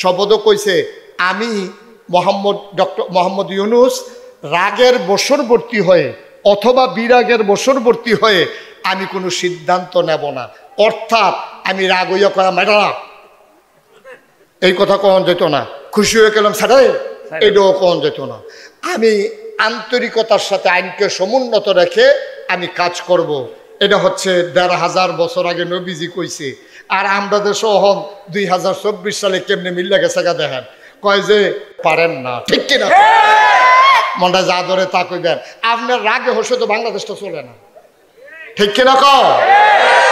শপথ কইছে আমি ডক্টর মোহাম্মদ ইউনূস রাগের বশবর্তী হয়ে অথবা বিরাগের বশবর্তী হয়ে আমি কোনো সিদ্ধান্ত নেব না। অর্থাৎ আমি রাগ হইয়া কয়া ম্যাডাম এই কথা কখন যেত না, খুশি হয়ে গেলাম স্যার এটাও কখন যেত না। আমি আন্তরিকতার সাথে আইনকে সমুন্নত রেখে আমি কাজ করব। এটা হচ্ছে ১৫০০ বছর আগে নবীজি কইছে। আর আমরা দেশে হন ২০২৪ সালে কেমনে মিল্লা গেছে গা দেখেন, কয় যে পারেন না, ঠিক কিনা? মনটা যা ধরে তা কইবেন। আপনার রাগে হসে তো বাংলাদেশটা চলে না, ঠিক কিনা?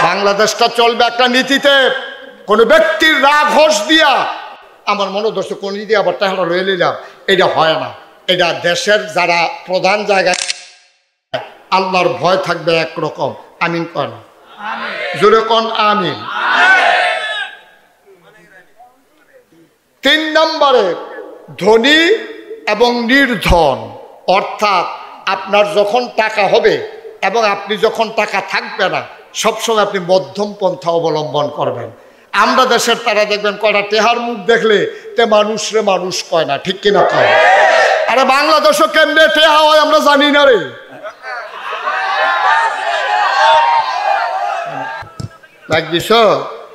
বাংলাদেশটা চলবে একটা নীতিতে। কোনো ব্যক্তির রাগ হোস দিয়া আমার মনে ধরছে কোন দিয়ে আবার তাহলে রয়ে নিলাম, এটা হয় না। এটা দেশের যারা প্রধান জায়গায় আল্লাহর ভয় থাকবে একরকম। আমিন কন, জোরে কন আমিন। ৩ নম্বরে ধনী এবং নির্ধন, অর্থাৎ আপনার যখন টাকা হবে এবং আপনি যখন টাকা থাকবে না, সবসময় আপনি মধ্যম পন্থা অবলম্বন করবেন। আমরা দেশের তারা দেখবেন কয়টা টেহার মুখ দেখলে তে মানুষরে মানুষ কয় না, ঠিক কিনা কয়? আরে বাংলাদেশও কেমনে টেহা হয় আমরা জানি না রে। লাগ দিস?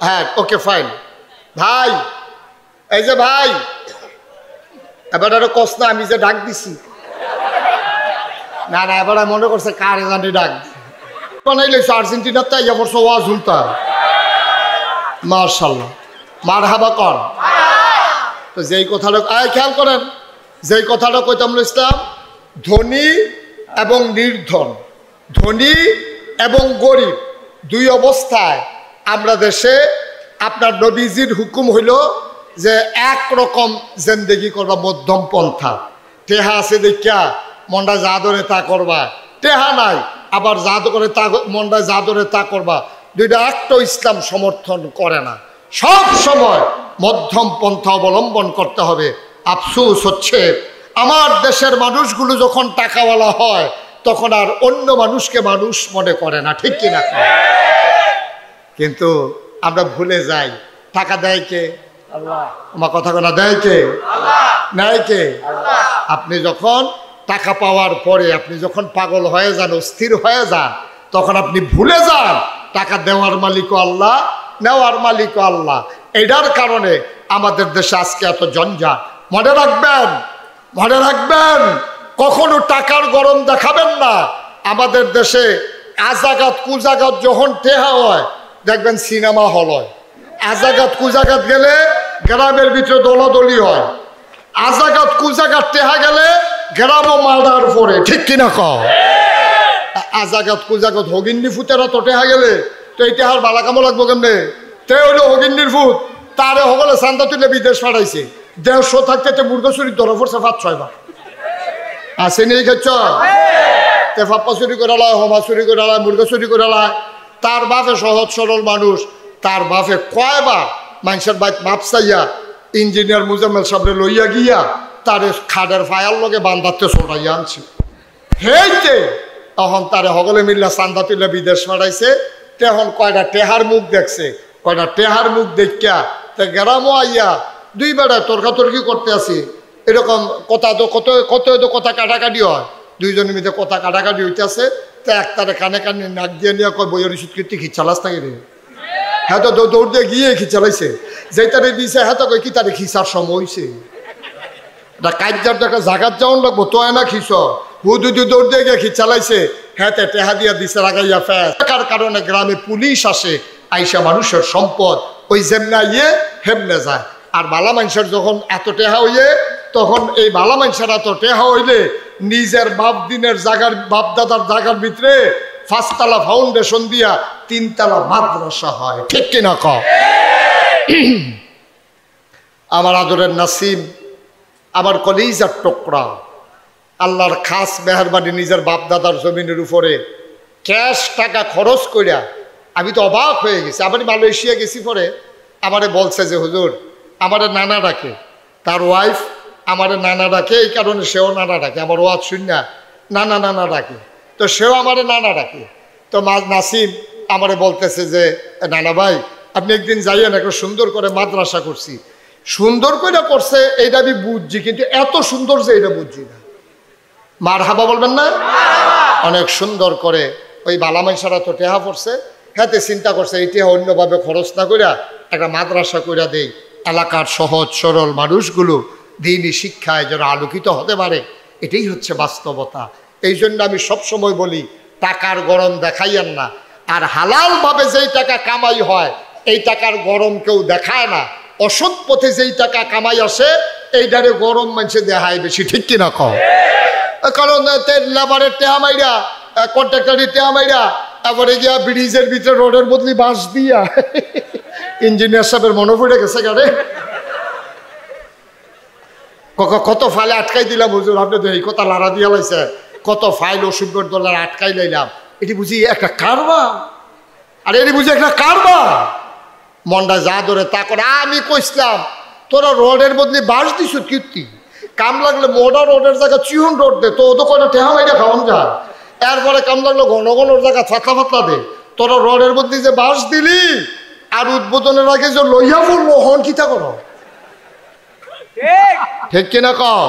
হ্যাঁ, ওকে ফাইন। ভাই এই যে ভাই, এবার আরো কস না আমি যে ডাক দিছি। না না, এবার মনে করছে কার জানি ডাক বানাইলে আর্জেন্টিনার তাই এবার ওয়াজ হুলতা। মাশাআল্লাহ, মারহাবা কর। তো যেই কথাটা খেয়াল করেন, যেই কথাটা কইতাম ইসলাম, ধনী এবং নির্ধন, ধনী এবং গরিব দুই অবস্থায় আমরা দেশে আপনার নবীজির হুকুম হইল যে একরকম জিন্দেগি করবা, মধ্যম পন্থা। টেহা আছে দেখিয়া মনটা যা ধরে তা করবা, টেহা নাই আবার যা করে তা মনটা যা ধরে তা করবা, দুইটা একটা ইসলাম সমর্থন করে না। সব সময় মধ্যম পন্থা অবলম্বন করতে হবে। আফসোস হচ্ছে আমার দেশের মানুষগুলো যখন টাকাওয়ালা হয় তখন আর অন্য মানুষকে মানুষ মনে করে না, ঠিক কিনা? কিন্তু আমরা ভুলে যাই টাকা দেয় কে? আল্লাহ। আমার কথা কোনা দেয় কে? আল্লাহ। নেয় কে? আল্লাহ। আপনি যখন টাকা পাওয়ার পরে আপনি যখন পাগল হয়ে যান, অস্থির হয়ে যান, তখন আপনি ভুলে যান টাকা দেওয়ার মালিকও আল্লাহ, নেওয়ার মালিকও আল্লাহ। এটার কারণে আমাদের দেশে আজকে এত জঞ্জাট। মনে রাখবেন, মনে রাখবেন, কখনো টাকার গরম দেখাবেন না। আমাদের দেশে আজাগাত কুজাগাত যখন টেহা হয় দেখবেন সিনেমা হল হয়। আজাগাত কুজাগাত গেলে গ্রামের ভিতরে দলাদলি হয়। আজাগাত কুজাগাত টেহা গেলে গ্রামও মার্ডার পড়ে, ঠিক কিনা? আজাগাত কুজাগাত হগিন্নি ফুতেরা তো টেহা গেলে তো এই টেহার বালা কামো লাগবো কেমনে? তে হইলো হগিন্নির ফুট, তারে হগলে চান্দা তুলে বিদেশ পাঠাইছে। ১৫০ থাকতে মুরগা ধরা পড়ছে ৫-৬ বার। আসে নেই খেচ্ছ তে ফাপ্পা চুরি করে লায়, হমা চুরি করে লায়, মুরগা চুরি করে লায়। তার বাপে সহজ সরল মানুষ, তার বাপে কয়বার মানুষের বাইক মাপ চাইয়া ইঞ্জিনিয়ার মুজাম্মেল সাহেবরে লইয়া গিয়া তারে খাডের ফায়ার লগে বান্ধাতে ছড়াইয়া আনছে। হেইতে তখন তারে হগলে মিল্লা চান্দা তুলে বিদেশ পাঠাইছে। তখন কয়টা টেহার মুখ দেখছে, কয়টা টেহার মুখ দেখিয়া তে গ্রামও আইয়া ২ বেড়ায় তর্কাতর্কি করতে আসি। এরকম কথা তো কত কথা কাটাকাটি হয়, ২জনের মধ্যে কথা কাটাকাটি হইতেছে। তো একটারে কানে কানে নাক দিয়ে নিয়ে কয় বইয়ের ওষুধ কীর্তি খিচালাস থাকে রে। হ্যাঁ তো দৌড় দিয়ে গিয়ে খিচালাইছে, যেই তারে দিয়েছে হ্যাঁ তো কই কি তারে খিচার সময় হয়েছে। এটা কাজ্যার একটা জাগাত যাওয়ান লাগবো তো না খিচ হুদু দৌড় দিয়ে গিয়ে খিচালাইছে। হ্যাঁ তে টেহা দিয়া দিছে লাগাইয়া ফের। টাকার কারণে গ্রামে পুলিশ আসে, আইসা মানুষের সম্পদ ওই যেমনা ইয়ে হেমনে যায়। আর বালা মানুষের যখন এত টেহা হইয়ে তখন এই বালা মানুষের এত টেহা হইলে নিজের বাপ দিনের জায়গার বাপ দাদার জায়গার ভিতরে ৫ তলা ফাউন্ডেশন দিয়া ৩ তলা মাদ্রাসা হয়, ঠিক কিনা? আমার আদরের নাসিম, আমার কলিজার টুকরা, আল্লাহর খাস মেহরবানি নিজের বাপ দাদার জমিনের উপরে ক্যাশ টাকা খরচ করিয়া আমি তো অবাক হয়ে গেছি। আমি মালয়েশিয়া গেছি পরে আমারে বলছে যে হুজুর আমারে নানা ডাকে, তার ওয়াইফ আমারে নানা ডাকে, এই কারণে সেও নানা ডাকে। আমার ওয়াজ শুনিয়া নানা নানা ডাকে, তো সেও আমারে নানা ডাকে। তো নাসিম আমারে বলতেছে যে নানা ভাই আপনি একদিন যাইয়েন, একটা সুন্দর করে মাদ্রাসা করছি, সুন্দর করে করছে এইটা আমি বুঝছি, কিন্তু এত সুন্দর যে এটা বুঝছি না। মারহাবা বলবেন না? অনেক সুন্দর করে ওই বালামাইসারা তো টেহা পড়ছে, হাতে চিন্তা করছে এই টেহা অন্যভাবে খরচ না কইরা একটা মাদ্রাসা কইরা দেই, এলাকার সহজ সরল মানুষগুলো দিনই শিক্ষায় যেন আলোকিত হতে পারে। এটাই হচ্ছে বাস্তবতা। এই জন্য আমি সবসময় বলি, টাকার গরম দেখাইয়েন না, আর হালালভাবে যেই টাকা কামাই হয় এই টাকার গরম কেউ দেখায় না। অসৎ পথে যেই টাকা কামাই আসে এইটারে গরম মানুষে দেখায় বেশি, ঠিক কিনা কও? কারণ লেবারের টেহা মাইরা, কন্ট্রাক্টরের টেহা মাইরা, তারপরে গিয়া ব্রিজের ভিতরে রোডের বদলি বাঁশ দিয়া, ইঞ্জিনিয়ার সাহেবের মনে পড়ে গেছে গাড়ে কত ফাইলে আটকাই দিলাম হুজুর, আপনি তো এই কথা লাড়া দিয়া লাইছে, কত ফাইল $80 আটকাই লাইলাম। এটি বুঝি একটা কারবার, আর এটি বুঝি একটা কারবার। মনটা যা ধরে তা করে। আমি কইছিলাম তোরা রোডের বদলি বাঁশ দিছ কীর্তি, কাম লাগলে মোটা রোডের জায়গা চিহন রোড দে, তো তো কয়টা টেহা মাইরা খাওয়ান যায়। এরপরে কাম লাগলো ঘন ঘনর জায়গা ফাতলা ফাতলা দে, তোরা রোডের বদলি যে বাঁশ দিলি আর উদ্বোধনের আগে যে লইয়া পড়লো হন কিতা করো, ঠিক কিনা কও?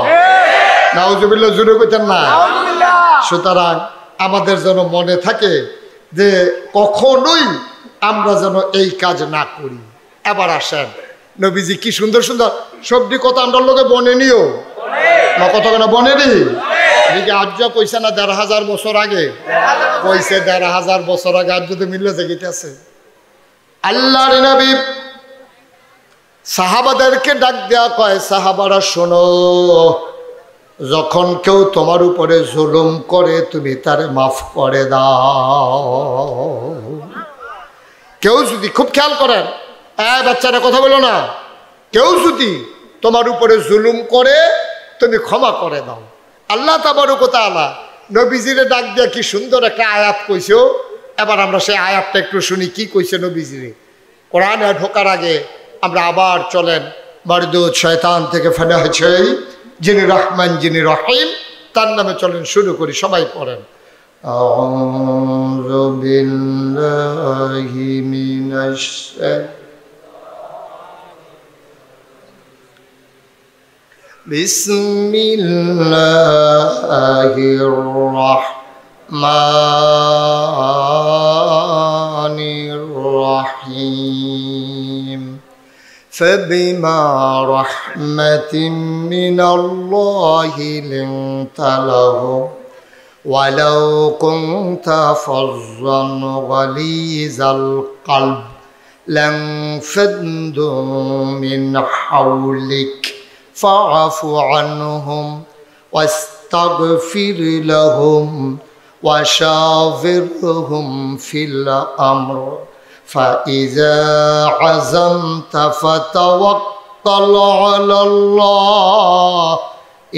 নাউজুবিল্লাহ, জুড়ে কইতেন না? সুতরাং আমাদের যেন মনে থাকে যে কখনোই আমরা যেন এই কাজ না করি। এবার আসেন, নবীজি কি সুন্দর সুন্দর সবজি কথা আমরা লোকে বনে নিও না, কত কেনা বনে নি এদিকে আজ কইছে না ১৫০০ বছর আগে কইছে, ১৫০০ বছর আগে আজ যদি মিললে জেগিতেছে। আল্লাহর নবী সাহাবাদেরকে ডাক দেয়া কয়, সাহাবারা শোনো, যখন কেউ তোমার উপরে জুলুম করে তুমি তারে মাফ করে দাও। কেউ যদি, খুব খেয়াল করেন, বাচ্চারা কথা বলো না, কেউ যদি তোমার উপরে জুলুম করে তুমি ক্ষমা করে দাও। আল্লাহ তাবারক ওয়া তাআলা নবীজিরে ডাক দিয়া কি সুন্দর একটা আয়াত কইছো। এবার আমরা সেই আয়াতটা একটু শুনি, কি কইছে নবীজিরে। কোরআনে ঢোকার আগে আমরা আবার চলেন মারদুদ শয়তান থেকে ফেনা হয়েছে যিনি রহমান যিনি রহিম, তার নামে চলেন শুরু করি, সবাই পড়েন। আউযু বিল্লাহি মিনাশ বিসমিল্লাহির রাহমানির রাহিম। فبما رحمة من الله لنت لهم ولو كنت فظا غليظ القلب لانفضوا من حولك فاعف عنهم واستغفر لهم وشاورهم في الأمر فإذا عزمت فتوكل على الله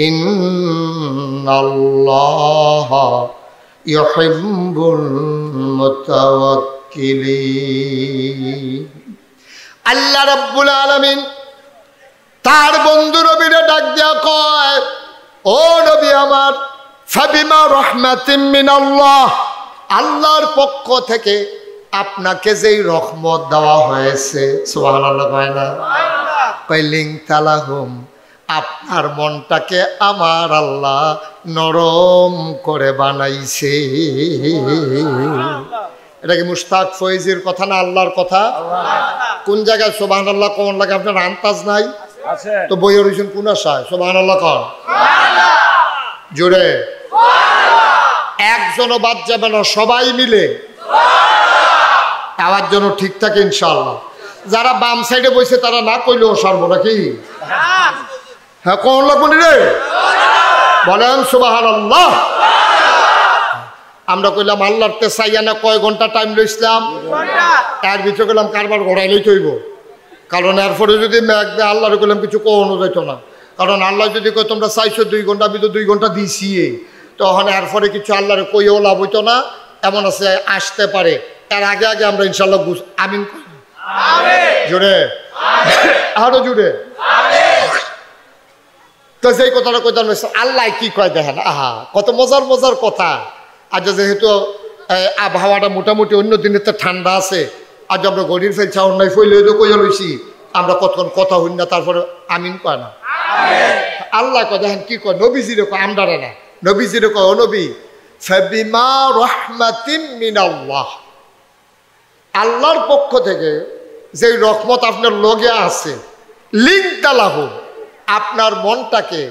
إن الله يحب المتوكلين। আল্লাহ রাব্বুল আলামিন তার বন্ধু নবীরে ডাক দিয়া কয়, ও নবী আমার, ফাবিমা রাহমাতিন মিনাল্লাহ, আল্লাহর পক্ষ থেকে আপনাকে যেই রহমত দেওয়া হয়েছে, সুবহানাল্লাহ কয় না, কইলিং তালাহুম, আপনার মনটাকে আমার আল্লাহ নরম করে বানাইছে। এটা কি মুশতাক ফয়েজির কথা না আল্লাহর কথা? কোন জায়গায় সুবহানাল্লাহ কোন লাগে আপনার আন্তাজ নাই? তো বইয়ের হইছেন কোন আশায়? সুবহানাল্লাহ কোন জোরে, একজনও বাদ যাবে না, সবাই মিলে আওয়াজ যেন ঠিক থাকে ইনশাআল্লাহ। যারা বাম সাইডে বসে তারা না কইলেও সর্ব নাকি? হ্যাঁ, কোন লাগবে রে? বলেন সুবহানাল্লাহ। আমরা কইলাম আল্লাহর তে চাইয়া না কয় ঘন্টা টাইম লইছিলাম, এর ভিতরে কইলাম কারবার ঘোরাইলেই তৈব। কারণ এরপরে যদি মেঘ দেয় আল্লাহরে কইলাম কিছু কোনো যাইত না। কারণ আল্লাহ যদি কয় তোমরা চাইছো 2 ঘন্টা, আমি তো 2 ঘন্টা দিছি, তখন এরপরে কিছু আল্লাহরে কইও লাভ হইতো না। এমন আছে আসতে পারে, তার আগে আগে আমরা ইনশাল্লাহ আমিন জোরে, আরো জোরে। তো সেই কথাটা কইতাম, আল্লাহ কি কয় দেখেন, আহা কত মজার মজার কথা। আজ যেহেতু আবহাওয়াটা মোটামুটি অন্য দিনের তো ঠান্ডা আছে, আজ আমরা গরির ফেলছা অন্যায় ফইলে কইয়া লইছি আমরা কতক্ষণ কথা হই না তারপরে আমিন কয় না আল্লাহ কয় দেখেন কি কয় নবীজিরে কয় আমরারে না নবীজিরে কয় ও নবী ফাবিমা রাহমাতিন মিনাল্লাহ আল্লাহর পক্ষ থেকে যে রহমত আপনার লগে আছে লিংতালাহু আপনার মনটাকে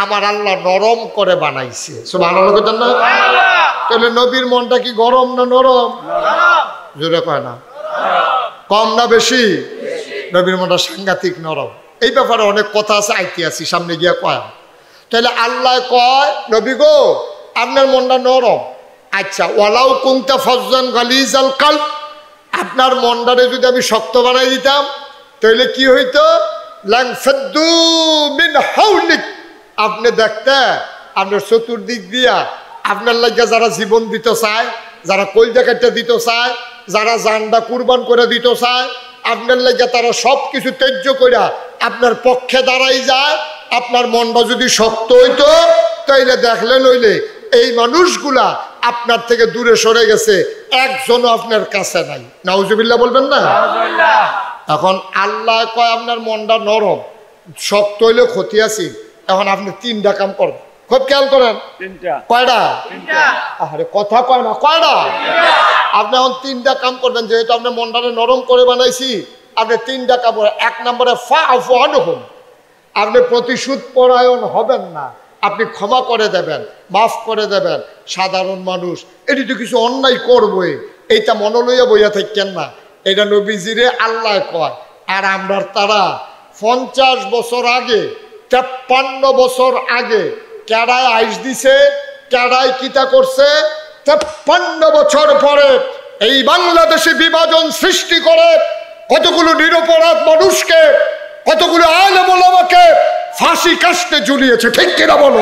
আমার আল্লাহ নরম করে বানাইছে সুবহানাল্লাহ কইতেন না তাহলে নবীর মনটা কি গরম না নরম জোরে কয় না কম না বেশি নবীর মনটা সাংঘাতিক নরম এই ব্যাপারে অনেক কথা আছে আইতিহাসিক সামনে গিয়া কয় তাহলে আল্লাহ কয় নবী গো আপনার মনটা নরম আচ্ছা ওয়ালাউ কুনতা ফাজ্জান গালিজাল কলব আপনার মনটারে যদি আমি শক্ত বানাই দিতাম তাহলে কি হইতো লানফাদ্দু মিন হাওলিক আপনি দেখতে আপনার চতুর্দিক দিয়া আপনার লাগিয়া যারা জীবন দিতে চায় যারা কলজা কাটতে দিতে চায় যারা জানটা কুরবান করে দিতে চায় আপনার লাগিয়া তারা সব কিছু ত্যায্য কইরা আপনার পক্ষে দাঁড়াই যায় আপনার মনটা যদি শক্ত হইতো তাইলে দেখলে নইলে এই মানুষগুলা আপনার থেকে দূরে সরে গেছে একজনও আপনার কাছে নাই নাউজুবিল্লাহ বলবেন না এখন আল্লাহ কয় আপনার মনটা নরম শক্ত হইলে ক্ষতি আছে এখন আপনি 3টা কাম করবেন খুব খেয়াল করেন কয়টা আরে কথা কয় না কয়টা আপনি এখন 3টা কাম করবেন যেহেতু আপনার মনটাকে নরম করে বানাইছি আপনি 3টা কাম করেন 1 নম্বরে ফাআফু আনহুম আপনি প্রতিশোধ পরায়ণ হবেন না আপনি ক্ষমা করে দেবেন মাফ করে দেবেন সাধারণ মানুষ এটি তো কিছু অন্যায় করবই এইটা মনে লইয়া বইয়া থাকেন না এটা নবীজিরে আল্লাহ কয় আর আমরা তারা 50 বছর আগে 53 বছর আগে কেডায় আইস দিছে কেডায় কিতা করছে 53 বছর পরে এই বাংলাদেশে বিভাজন সৃষ্টি করে কতগুলো নিরপরাধ মানুষকে কতগুলো আলেম ওলামাকে ফাঁসি কাস্টে ঝুলিয়েছে ঠিক কিনা বলো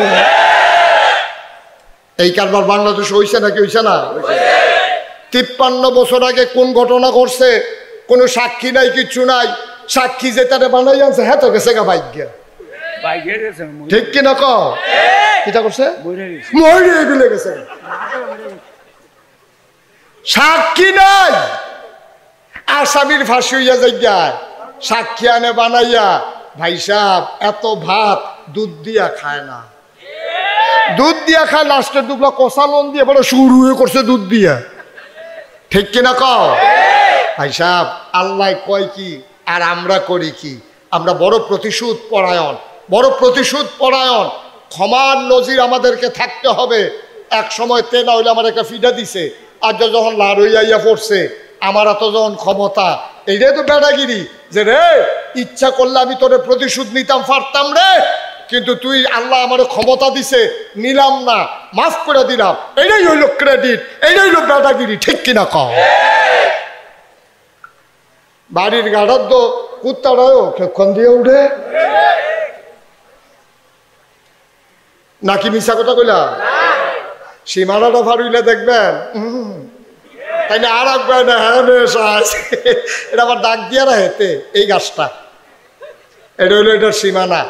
এই কারবার বাংলাদেশ হইছে নাকি হইছে না 53 বছর আগে কোন ঘটনা ঘটছে কোনো সাক্ষী নাই কিছু নাই সাক্ষী যে তারে বানাই আনছে হ্যাঁ তো গেছে গা ভাগ্য ঠিক কিনা কিটা করছে মরে গেলে গেছে সাক্ষী নাই আসামির ফাঁসি হইয়া যায় সাক্ষী আনে বানাইয়া ভাই সাহেব এত ভাত দুধ দিয়া খায় না দুধ দিয়া খায় লাস্টের দুবলা কষা লন দিয়ে বড় শুরু হয়ে করছে দুধ দিয়া ঠিক কিনা ভাই সাহেব আল্লাহ কয় কি আর আমরা করি কি আমরা বড় প্রতিশোধ পরায়ণ ক্ষমার নজির আমাদেরকে থাকতে হবে এক সময় তেনা হইলে আমার একটা ফিডা দিছে আর যখন লাড় হইয়া পড়ছে আমার এত যখন ক্ষমতা এইটাই তো বেড়াগিরি যে রে ইচ্ছা করলে আমি তোরে প্রতিশোধ নিতাম পারতাম রে কিন্তু তুই আল্লাহ আমার ক্ষমতা দিছে নিলাম না মাফ করে দিলাম এটাই হইল ক্রেডিট এইটাই হইল বেড়াগিরি ঠিক কিনা বাড়ির গাড়ার তো কুত্তারাও ক্ষণ দিয়ে উঠে নাকি মিশা কথা কইলা সীমানাটা ফারুইলে দেখবেন তাই না আর একবার না হ্যাঁ এটা আবার ডাক দিয়া না হেতে এই গাছটা এটা হইলো এটার সীমানা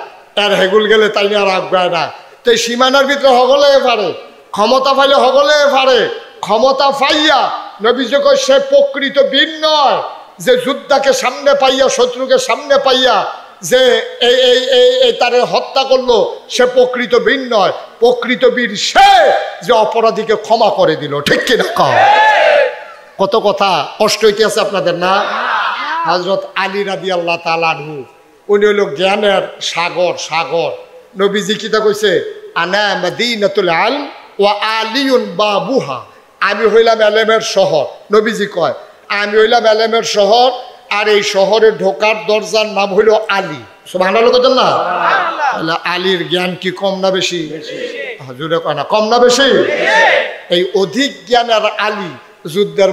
আর হেগুল গেলে তাই না আর একবার না তো এই সীমানার ভিতরে হগলে পারে ক্ষমতা পাইলে হগলে পারে ক্ষমতা পাইয়া নবীজি কয় সে প্রকৃত বীর নয় যে যুদ্ধকে সামনে পাইয়া শত্রুকে সামনে পাইয়া যে এই তারে হত্যা করলো সে প্রকৃত বীর নয় প্রকৃত বীর সে যে অপরাধীকে ক্ষমা করে দিল ঠিক কিনা কত কথা কষ্ট হইতে আছে আপনাদের না হযরত আলী রাদিয়াল্লাহু তাআলা আনহু উনি হলো জ্ঞানের সাগর নবীজি কিতা কইছে আনা মাদিনাতুল ইলম ওয়া আলিউন বাবুহা আমি হইলাম এলেমের শহর নবীজি কয় আমি হইলাম এলেমের শহর আর এই শহরে ঢোকার দরজার নাম হইল আলী সুবহানাল্লাহ কইতেন না তাহলে আলীর জ্ঞান কি কম না বেশি হুজুরে কয় না কম না বেশি এই অধিক জ্ঞানের আলী যুদ্ধের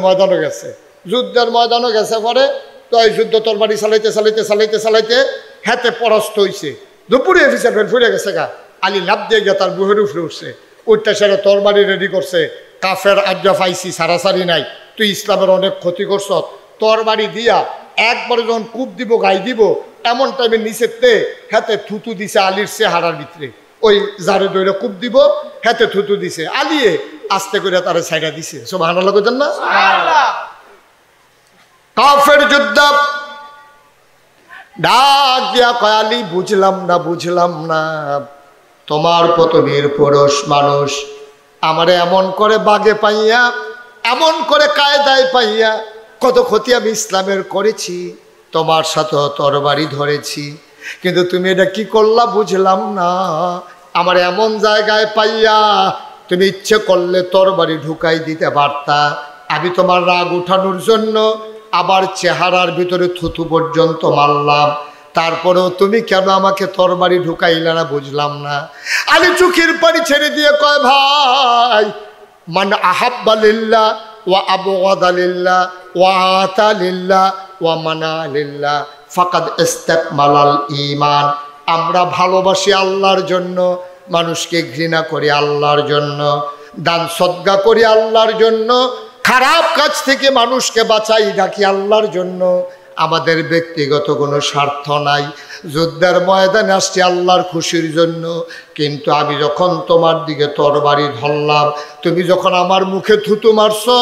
ময়দানে গেছে পরে তো এই যুদ্ধ তরবারি চালাইতে হাতে পরাস্ত হইছে দুপুরে অফিসার ফুরে গেছে গা আলী লাভ দিয়ে গিয়ে তার বুহের উপরে উঠছে উঠতে সেটা তরবারি রেডি করছে কাফের আজ্ঞা পাইছি সারাসারি নাই তুই ইসলামের অনেক ক্ষতি করছ তরবারি দিয়া একবারে যখন কূপ দিব গাই দিব এমন টাইমে নিচেতে হাতে থুতু দিছে আলীর চেহারার ভিতরে ওই যারে দইরা কূপ দিব হাতে থুতু দিছে আলিয়ে আস্তে করে তারে ছাইড়া দিছে সুবহানাল্লাহ কইতেন না কাফের যোদ্ধা ডাক দিয়া কয়, আলী বুঝলাম না তোমার পতনের পুরুষ মানুষ আমারে এমন করে বাগে পাইয়া, এমন করে কায়দায় পাইয়া কত ক্ষতি আমি ইসলামের করেছি, তোমার সাথে তরবারি ধরেছি, কিন্তু তুমি এটা কি করলা বুঝলাম না। আমার এমন জায়গায় পাইয়া তুমি ইচ্ছে করলে তরবারি ঢুকাই দিতে পারতা, আমি তোমার রাগ উঠানোর জন্য আবার চেহারার ভিতরে থুতু পর্যন্ত মারলাম, তারপরেও তুমি কেন আমাকে তরবারি ঢুকাইলে না বুঝলাম না। আলী চোখের পানি ছেড়ে দিয়ে কয়, ভাই মান আহাব্বা লিল্লাহ ওয়া আবগাদা লিল্লাহ ওয়া আতা লিল্লাহ ওয়া মানা লিল্লাহ ফাকাদ ইস্তাকমালাল ঈমান। আমরা ভালোবাসি আল্লাহর জন্য, মানুষকে ঘৃণা করি আল্লাহর জন্য, দান সদকা করি আল্লাহর জন্য, খারাপ কাজ থেকে মানুষকে বাঁচাই রাখি আল্লাহর জন্য, আমাদের ব্যক্তিগত কোনো স্বার্থ নাই। যুদ্ধের ময়দানে আসছি আল্লাহর খুশির জন্য, কিন্তু আমি যখন তোমার দিকে তরবারি ধরলাম, তুমি যখন আমার মুখে থুতু মারছো,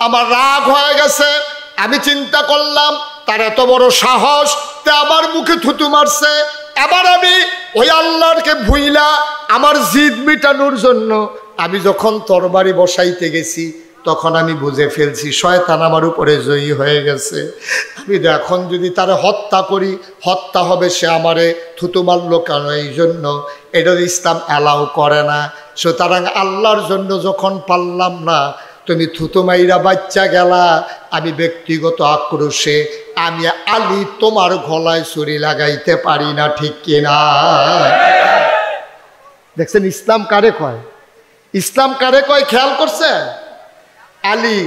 আমার রাগ হয়ে গেছে। আমি চিন্তা করলাম তার এত বড় সাহস, তে আমার মুখে থুতু মারছে। এবার আমি ওই আল্লাহকে ভুইলা আমার জিদ মিটানোর জন্য আমি যখন তরবারি বসাইতে গেছি, তখন আমি বুঝে ফেলছি শয়তান আমার উপরে জয়ী হয়ে গেছে। আমি এখন যদি তারে হত্যা করি, হত্যা হবে, সে আমারে থুতু মারলো কেন? এই জন্য এটা ইসলাম অ্যালাউ করে না। সুতরাং আল্লাহর জন্য যখন পারলাম না, তুমি থুতু মাইরা বাচ্চা গেলা, আমি ব্যক্তিগত আক্রোশে আমি আলী তোমার গলায় ছুরি লাগাইতে পারি না, ঠিক কিনা? দেখছেন ইসলাম কারে কয়, ইসলাম কারে কয় খেয়াল করছে? আলী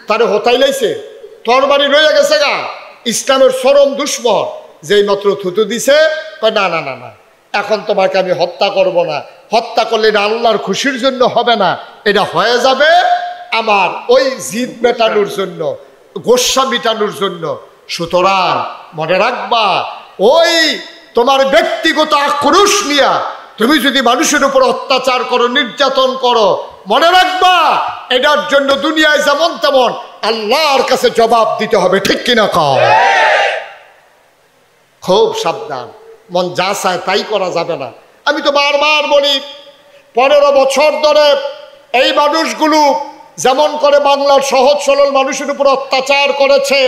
তারে হতাই লাইছে, তরবারি রয়ে গেছে গা, ইসলামের চরম দুশ্মন, যেই মাত্র থুতু দিছে কয় না না না না, এখন তোমাকে আমি হত্যা করব না। হত্যা করলে এটা আল্লাহর খুশির জন্য হবে না, এটা হয়ে যাবে আমার ওই জিদ মেটানোর জন্য, গোস্বা মিটানোর জন্য। সুতরাং মনে রাখবা, ওই তোমার ব্যক্তিগত আক্রোশ নিয়া তুমি যদি মানুষের উপর অত্যাচার করো, নির্যাতন করো, মনে রাখবা এটার জন্য দুনিয়ায় যেমন তেমন আল্লাহর কাছে জবাব দিতে হবে, ঠিক কিনা কও? খুব সাবধান, মন যা চায় তাই করা যাবে না। আমি তো বারবার বলি, 15 বছর ধরে এই মানুষগুলো যেমন করে বাংলার সহজ সরল মানুষের উপর অত্যাচার করেছে,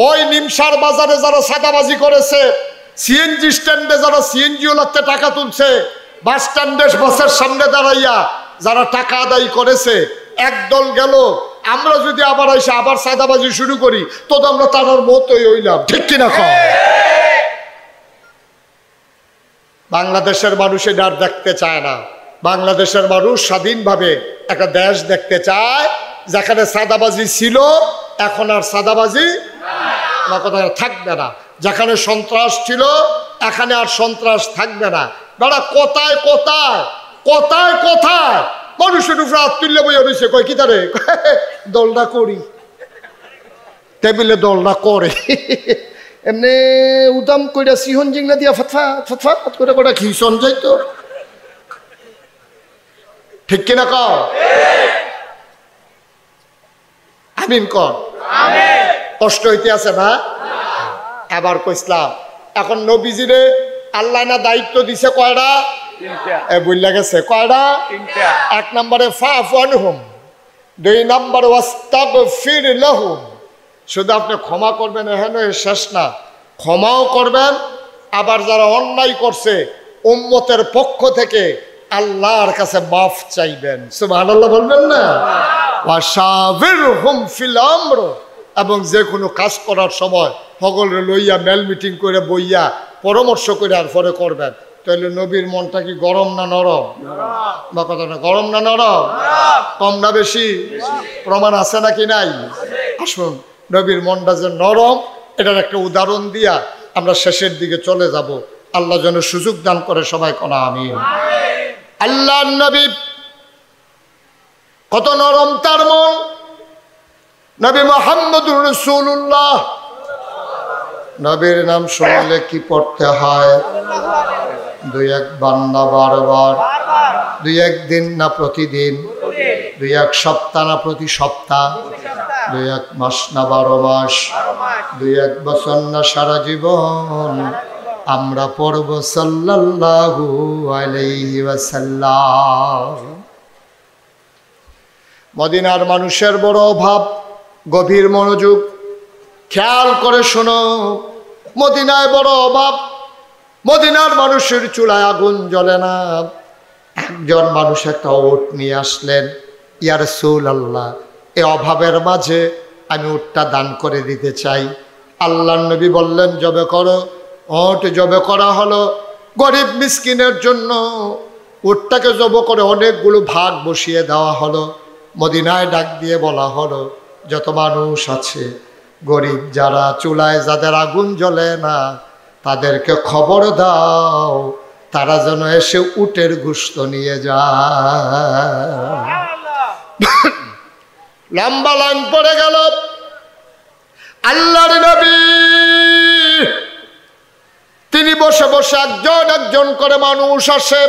ওই নিমসার বাজারে যারা সাদাবাজি করেছে, সিএনজি স্ট্যান্ডে যারা সিএনজিও লাগতে টাকা তুলছে, বাস স্ট্যান্ডে বাসের সামনে দাঁড়াইয়া যারা টাকা আদায় করেছে, একদল গেল। আমরা যদি আবার এসে আবার সাদাবাজি শুরু করি, তো আমরা তার মতই হইলাম, ঠিক কিনা কও? বাংলাদেশের মানুষ এটা আর দেখতে চায় না। বাংলাদেশের মানুষ স্বাধীনভাবে একটা দেশ দেখতে চায়, যেখানে সাদাবাজি ছিল এখন আর সাদাবাজি কথা থাকবে না, যেখানে সন্ত্রাস ছিল এখানে আর সন্ত্রাস থাকবে না। দাদা কোথায় কোথায় কোথায় কোথায় মানুষের উপরে হাত তুললে বইয়া রয়েছে, কয় কি তারে দলটা করি, টেবিলে দলটা করে এমনি উদাম কইরা সিহন জিংলা দিয়া ফটফাট ফটফাট করে কটা খিসন যাইতো, ঠিক কিনা কও? আমিন কর। কষ্ট হইতে আছে না? এবার কইসলাম, এখন নবীজিরে আল্লাহ না দায়িত্ব দিছে কয়টা? বললা গেছে কয়টা? 1 নম্বরে ফাফু আনহুম, 2 নম্বরে ওয়াস্তাগফির লাহুম। শুধু আপনি ক্ষমা করবেন এখানে শেষ না, ক্ষমাও করবেন, আবার যারা অন্যায় করছে উম্মতের পক্ষ থেকে আল্লাহর কাছে মাফ চাইবেন, সুবহানাল্লাহ বলবেন না? ওয়াশাবিরহুম ফিল আমর, এবং যে কোনো কাজ করার সময় সকলে লইয়া মেল মিটিং করে বইয়া পরামর্শ করে আর পরে করবেন। তাহলে নবীর মনটা কি গরম না নরম? বা কথা না, গরম না নরম? কম না বেশি? প্রমাণ আছে নাকি নাই? আসুন, নবীর মনটা যে নরম এটার একটা উদাহরণ দিয়া আমরা শেষের দিকে চলে যাব। আল্লাহ যেন সুযোগ দান করে, সবাই কোনা আমিন। আল্লাহ নবী কত নরম তার মন। নবী মুহাম্মদুর রাসূলুল্লাহ, নবীর নাম শুনলে কি পড়তে হয়? 2-1 বার না বারবার, 2-1 দিন না প্রতিদিন, 2-1 সপ্তাহ না প্রতি সপ্তাহ, দুই এক মাস না 12 মাস, দুই এক বছর না সারা জীবন আমরা পড়ব সাল্লাল্লাহু আলাইহি ওয়াসাল্লাম। মদিনার মানুষের বড় অভাব, গভীর মনোযোগ খেয়াল করে শোনো। মদিনায় বড় অভাব, মদিনার মানুষের চুলায় আগুন জ্বলে না। একজন মানুষ একটা উট নিয়ে আসলেন, ইয়া রাসূলুল্লাহ, এই অভাবের মাঝে আমি উটটা দান করে দিতে চাই। আল্লাহর নবী বললেন, জবে করো। উট জবে করা হলো। গরিব মিসকিনের জন্য উটটাকে জব করে অনেকগুলো ভাগ বসিয়ে দেওয়া হলো। মদিনায় ডাক দিয়ে বলা হলো, যত মানুষ আছে গরিব যারা, চুলায় যাদের আগুন জ্বলে না, তাদেরকে খবর দাও তারা যেন এসে উটের গোশত নিয়ে যায়। লম্বা লাইন পড়ে গেল। আল্লাহর নবী তিনি বসে বসে একজন একজন করে মানুষ আসে।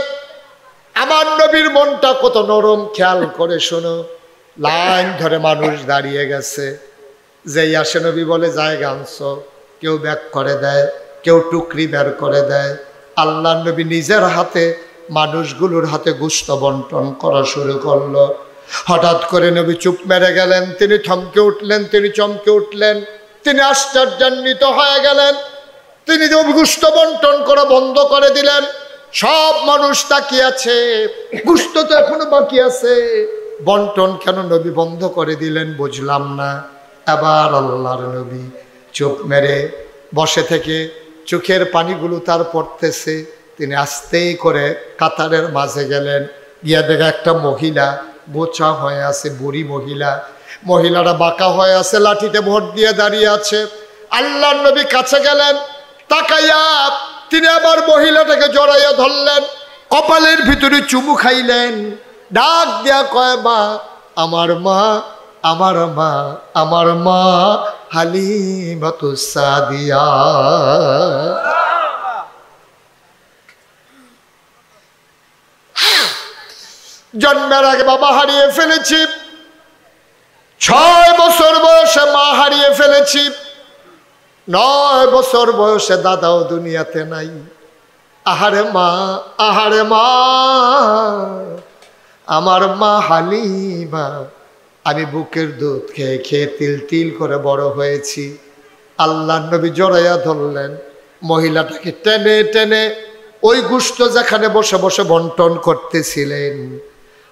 আমার নবীর মনটা কত নরম, খেয়াল করে শোনো। লাইন ধরে মানুষ দাঁড়িয়ে গেছে। যেই আসে নবী বলে, জায়গা আনছো। কেউ ব্যাগ করে দেয়, কেউ টুকরি বের করে দেয়। আল্লাহর নবী নিজের হাতে মানুষগুলোর হাতে গোশত বন্টন করা শুরু করলো। হঠাৎ করে নবী চুপ মেরে গেলেন। তিনি থমকে উঠলেন, তিনি চমকে উঠলেন, তিনি আশ্চর্যান্বিত হয়ে গেলেন। তিনি গোশত বন্টন করা বন্ধ করে দিলেন। সব মানুষ তাকিয়ে আছে, গোশত তো এখনো বাকি আছে, বন্টন কেন নবী বন্ধ করে দিলেন বুঝলাম না। এবার আল্লাহর নবী চুপ মেরে বসে থেকে চোখের পানিগুলো তার পড়তেছে। তিনি আস্তেই করে কাতারের মাঝে গেলেন। গিয়া দেখা একটা মহিলা বোচা হয়ে আছে, বুড়ি মহিলা। মহিলাটা বাঁকা হয়ে আছে, লাঠিতে ভোট দিয়ে দাঁড়িয়ে আছে। আল্লাহর নবী কাছে গেলেন, তাকাইয়া তিনি আবার মহিলাটাকে জড়াইয়া ধরলেন, কপালের ভিতরে চুমু খাইলেন। ডাক দিয়া কয়, মা, আমার মা, আমার মা, আমার মা হালিমাতুস সাদিয়া। জন্মের আগে বাবা হারিয়ে ফেলেছি, 6 বছর বয়সে মা হারিয়ে ফেলেছি, 9 বছর বয়সে দাদাও দুনিয়াতে নাই। আহারে মা, আহারে মা, আমার মা হালিমা। আমি বুকের দুধ খেয়ে খেয়ে তিল তিল করে বড় হয়েছি। আল্লাহর নবী জড়াইয়া ধরলেন। মহিলাটাকে টেনে টেনে ওই গোশত যেখানে বসে বসে বন্টন করতেছিলেন,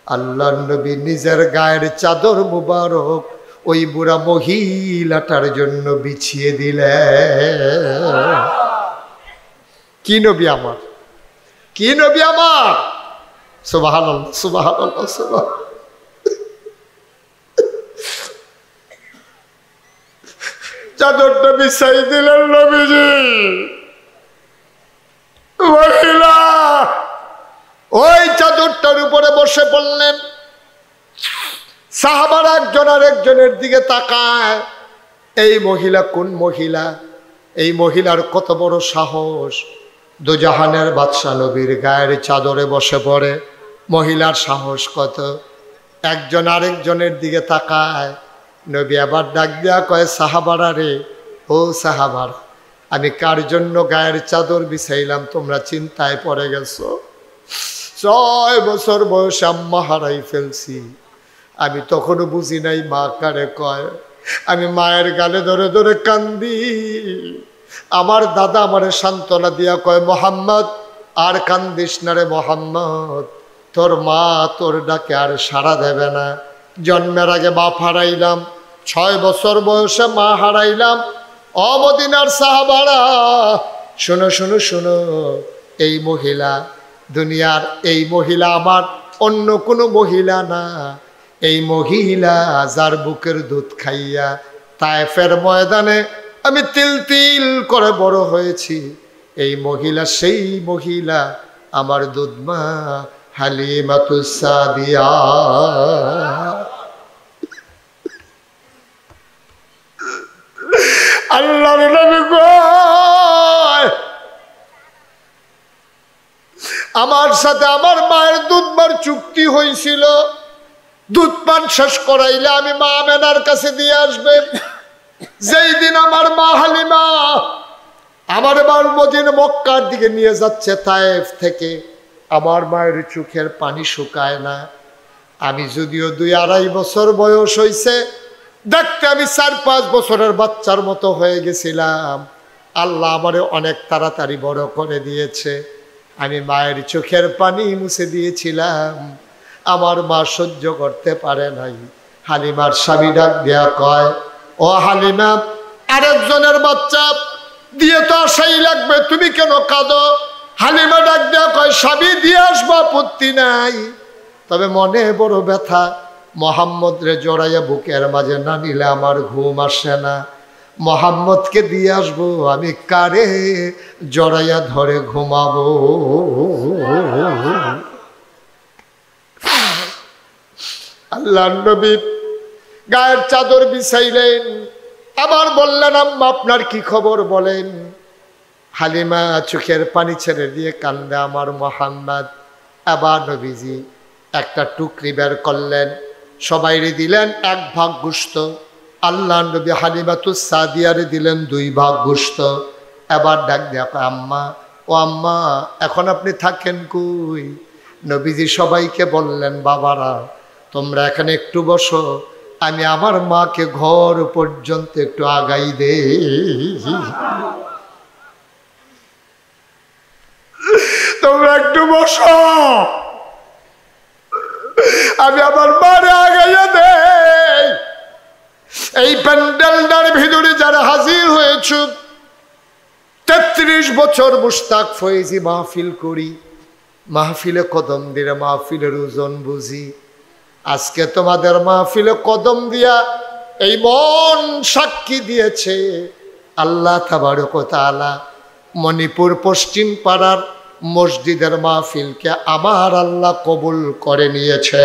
আল্লাহর নবী নিজের গায়ের চাদর মুবারক ওই বুড়া মহিলাটার জন্য বিছিয়ে দিলেন। কি নবী আমার, কি নবী আমার! সুবহানাল্লাহ, সুবহানাল্লাহ, সুবহানাল্লাহ। চাদরটা বিছাই দিলেন নবীজি। মহিলা ওই চাদরটার উপরে বসে পড়লেন। সাহাবারা একজন আরেকজনের দিকে তাকায়, এই মহিলা কোন মহিলা? এই মহিলার কত বড় সাহস! দুজাহানের বাদশা নবীর গায়ের চাদরে বসে পড়ে। মহিলার সাহস কত! একজন আরেকজনের দিকে তাকায়। নবী আবার ডাক দিয়া কয়, সাহাবারা রে, ও সাহাবারা, আমি কার জন্য গায়ের চাদর বিছাইলাম তোমরা চিন্তায় পড়ে গেছো? 6 বছর বয়সে আম্মা হারাই ফেলছি, আমি তখনও বুঝি নাই মা কারে কয়। আমি মায়ের গালে ধরে ধরে কান্দি। আমার দাদা আমারে সান্ত্বনা দিয়া কয়, মোহাম্মদ আর কান্দিস না রে মোহাম্মদ, তোর মা তোর ডাকে আর সাড়া দেবে না। জন্মের আগে বাপ হারাইলাম, 6 বছর বয়সে মা হারাইলাম। মদিনার সাহাবারা শোনো শোনো শোনো, এই মহিলা দুনিয়ার, এই মহিলা আমার অন্য কোনো মহিলা না। এই মহিলা যার বুকের দুধ খাইয়া তায়েফের ময়দানে আমি তিল তিল করে বড় হয়েছি, এই মহিলা সেই মহিলা, আমার দুধমা হালিমাতুস সাদিয়া। আল্লাহর নবী কয়, আমার সাথে আমার মায়ের দুধমার চুক্তি হয়েছিল, দুধ পান শেষ করাইলে আমি মা আমেনার কাছে দিয়ে আসবে। যেই দিন আমার মা হালিমা আমার বার মদিনা মক্কার দিকে নিয়ে যাচ্ছে তায়েফ থেকে, আমার মায়ের চোখের পানি শুকায় না। আমি যদিও 2-2.5 বছর বয়স হয়েছে, দেখতে আমি 4-5 বছরের বাচ্চার মতো হয়ে গেছিলাম। আল্লাহ আমারে অনেক তাড়াতাড়ি বড় করে দিয়েছে। আমি মায়ের চোখের পানি মুছে দিয়েছিলাম, আমার মা সহ্য করতে পারে নাই। হালিমার স্বামী ডাক দেয়া কয়, ও হালিমা, আরেকজনের বাচ্চা দিয়ে তো আসাই লাগবে, তুমি কেন কাঁদো? হালিমা ডাক দেয়া কয়, স্বামী দিয়ে আসবো, আপত্তি নাই, তবে মনে বড় ব্যথা, মোহাম্মদ রে জড়াইয়া বুকের মাঝে না নিলে আমার ঘুম আসে না। মোহাম্মদকে দিয়ে আসবো, আমি কারে জড়াইয়া ধরে ঘুমাবো? আল্লাহর নবী গায়ের চাদর বিছাইলেন, আবার বললেন, আম্মা আপনার কি খবর বলেন? হালিমা চোখের পানি ছেড়ে দিয়ে কান্দে, আমার মোহাম্মদ। আবার নবীজি একটা টুকরি বের করলেন, সবাইরে দিলেন 1 ভাগ গোশত। আল্লাহ নবী হালিমাতুস সাদিয়ারে দিলেন 2 ভাগ গোশত। এবার ডাক দেখো, আম্মা, ও আম্মা, এখন আপনি থাকেন কই? নবীজি সবাইকে বললেন, বাবারা তোমরা এখানে একটু বসো, আমি আমার মাকে ঘর পর্যন্ত একটু আগাই দে। তোমরা একটু বসো, আমি আমার মারে আগাইয়া দে। এই প্যান্ডেলটার ভিতরে যারা হাজির হয়েছ, 33 বছর মুশতাক ফয়েজি মাহফিল করি, মাহফিলে কদম দিলে মাহফিলের ওজন বুঝি। আজকে তোমাদের মাহফিলে কদম দিয়া এই মন সাক্ষী দিয়েছে, আল্লাহ তাবারক ওয়া তাআলা মণিপুর পশ্চিম পাড়ার মসজিদের মাহফিলকে আমার আল্লাহ কবুল করে নিয়েছে।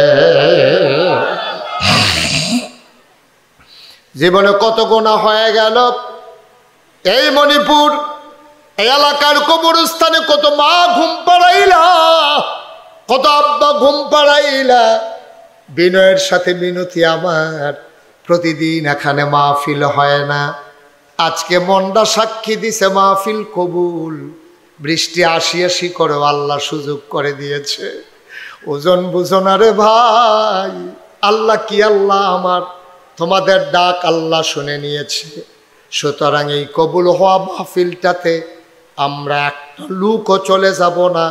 জীবনে কত গুনাহ হয়ে গেল, এই মণিপুর এই এলাকার কবরস্থানে কত মা ঘুম পাড়াইলা, কত আব্বা ঘুম পাড়াইলা। বিনয়ের সাথে মিনতি আমার, প্রতিদিন এখানে মাহফিল হয় না, আজকে মনটা সাক্ষী দিছে মাহফিল কবুল। বৃষ্টি আসি করে আল্লাহ সুযোগ করে দিয়েছে। ওজন বুঝো না রে ভাই, আল্লাহ কি আল্লাহ আমার, তোমাদের ডাক আল্লাহ শুনে নিয়েছে। সুতরাং এই কবুল হওয়া মাহফিলটাতে আমরা একটা লুকও চলে যাব না,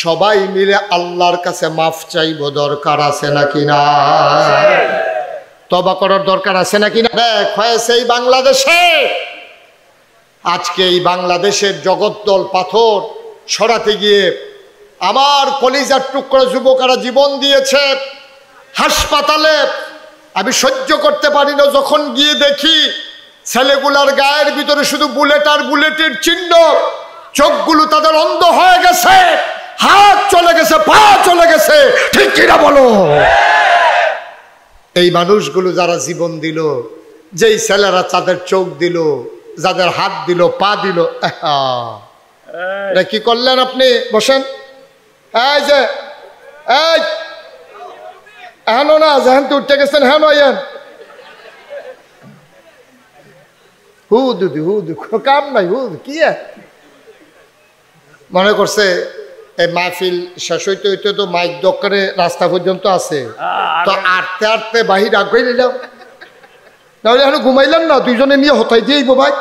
সবাই মিলে আল্লাহর কাছে মাফ চাইব। দরকার আছে নাকি না? তওবা করার দরকার আছে নাকি না? দেখ হয়েছে এই বাংলাদেশে, আজকে এই বাংলাদেশের জগদ্দল পাথর সরাতে গিয়ে আমার কলিজার টুকরা যুবকেরা জীবন দিয়েছে। হাসপাতালে আমি সহ্য করতে পারি না, যখন গিয়ে দেখি ছেলেগুলার গায়ের ভিতরে শুধু বুলেট আর বুলেটের চিহ্ন, চোখগুলো তাদের অন্ধ হয়ে গেছে, হাত চলে গেছে, পা চলে গেছে, ঠিক কিনা বলো? এই মানুষগুলো যারা জীবন দিল, যেই ছেলেরা তাদের চোখ দিল, যাদের হাত দিল, পা দিল, কি করলেন আপনি? বসেন। এই যে এই হেন না, যেহেন তো উঠতে গেছেন, হেন আইয়েন। হুদু কাম নাই, হুদ কি মনে করছে এই মাহফিল শেষ হইতে হইতে তো মাইক দোকানে রাস্তা পর্যন্ত আছে, তো আটতে আটতে বাহির আগে নিলাম, তাহলে এখন ঘুমাইলাম না, দুইজনে নিয়ে হতাই দিয়ে ভাই।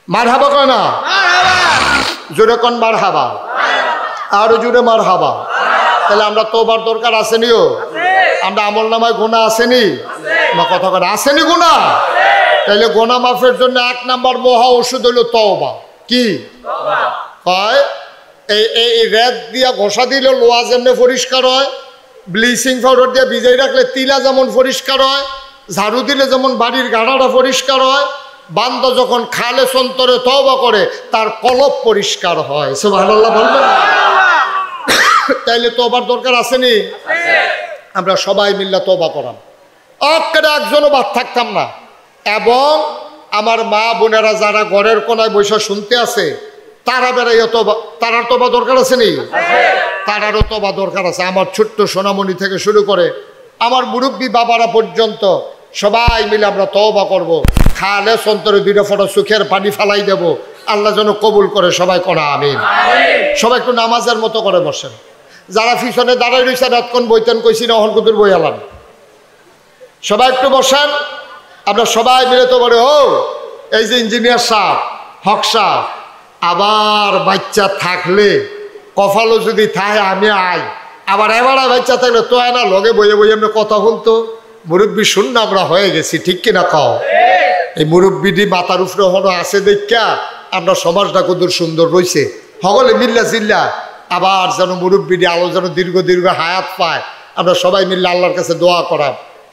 মার হাবা কয় না, জোরে কন মার হাবা, আরো জোরে মার হাবা। তাহলে আমরা তোবার দরকার আসেনিও, আমরা আমল নামায় গোনা আসেনি, কথা কথা আসেনি গোনা। তাইলে গোনা মাফের জন্য 1 নাম্বার মহা ওষুধ হইল তওবা। কি হয়? এই রেত দিয়া ঘষা দিলে লোহা যেমন পরিষ্কার হয়, ব্লিচিং পাউডার দিয়ে ভিজাই রাখলে তিলা যেমন পরিষ্কার হয়, ঝাড়ু দিলে যেমন বাড়ির গাড়াটা পরিষ্কার হয়, বান্দা যখন খালে সন্তরে তওবা করে তার কলব পরিষ্কার হয়। সুবহানাল্লাহ বলবেন? তাইলে তওবার দরকার আসেনি? আমরা সবাই মিল্লা তওবা করাম, একজনও বাদ থাকতাম না। এবং আমার মা বোনেরা যারা ঘরের কোনায় বসে শুনতে আছে, তারা বেড়াইয়া তওবা, তারার তওবা দরকার আছে নি? তারারও তওবা দরকার আছে। আমার ছোট্ট সোনামণি থেকে শুরু করে আমার মুরব্বী বাবারা পর্যন্ত সবাই মিলে আমরা তওবা করব। খালেস অন্তরে দুইটা ফোঁটা সুখের পানি ফালাই দেব। আল্লাহ যেন কবুল করে, সবাই কোনা আমিন। সবাই একটু নামাজের মতো করে বসেন। যারা পিছনে দাঁড়াই রয়েছে রাতক্ষণ বইতেন কইছি না অহন কুতুর বই আলাম। সবাই একটু বসেন, আমরা সবাই মিলে তো বলে ও এই যে ইঞ্জিনিয়ার সাহেব, হক সাহেব, আবার বাচ্চা থাকলে কপালও যদি থাকে আমি আই, আবার এবারে বাচ্চা থাকলে তো না লগে বইয়ে বইয়ে আমরা কথা বলতো। মুরব্বী শূন্য আমরা হয়ে গেছি, ঠিক কিনা কও? এই মুরব্বীটি মাথার উপরে হনো আছে দেখা আমরা সমাজটা কত সুন্দর রয়েছে। সকলে মিল্লা জিল্লা আবার যেন মুরব্বীটি আলো যেন দীর্ঘ দীর্ঘ হায়াত পায়। আমরা সবাই মিললে আল্লাহর কাছে দোয়া করা।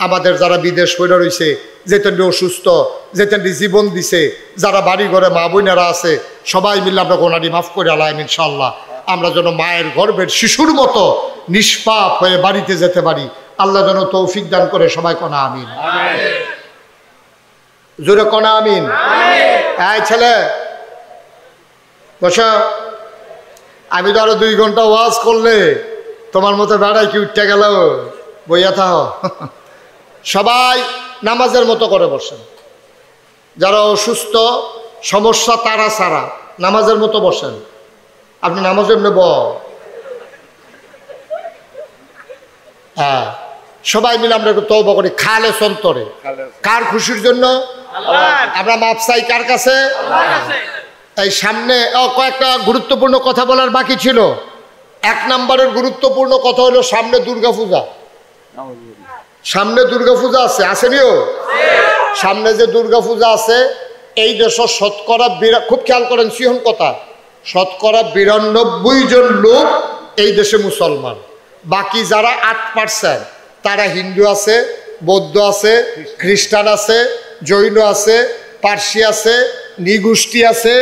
আমাদের যারা বিদেশ হয়ে রয়েছে, যেতেনটি অসুস্থ, যেতেনটি জীবন দিছে, যারা বাড়ি ঘরে মা বোনেরা আছে, সবাই মিলে আমরা গোনাটি মাফ করে আলাম ইনশাল্লাহ। আমরা যেন মায়ের গর্ভের শিশুর মতো নিষ্পাপ হয়ে বাড়িতে যেতে পারি। আল্লাহ যেন তৌফিক দান করে, সবাই কোনা আমিন। জোরে কোনা আমিন। এই ছেলে বসা, আমি তো আরো 2 ঘন্টা ওয়াজ করলে তোমার মতো বেড়াই কি উঠতে গেল, বইয়া থাহ। সবাই নামাজের মতো করে বসেন। যারা অসুস্থ সমস্যা তারা ছাড়া নামাজের মতো বসেন। আপনি নামাজ এমনি হ্যাঁ, সবাই মিলে আমরা একটু তওবা করি খালেস অন্তরে। কার খুশির জন্য? আমরা মাপ চাই কার কাছে? এই সামনে কয়েকটা গুরুত্বপূর্ণ কথা বলার বাকি ছিল। 1 নম্বরের গুরুত্বপূর্ণ কথা হলো সামনে দুর্গাপূজা। সামনে দুর্গাপূজা আছে, আসেনিও? সামনে যে দুর্গাপূজা আছে, এই দেশের শতকরা খুব খেয়াল করেন সিহন কথা, শতকরা 92 জন লোক এই দেশে মুসলমান। বাকি যারা 8% তারা হিন্দু আছে, বৌদ্ধ আছে, খ্রিস্টান আছে, জৈন আছে, পার্সি আছে, নিগোষ্ঠী আছে,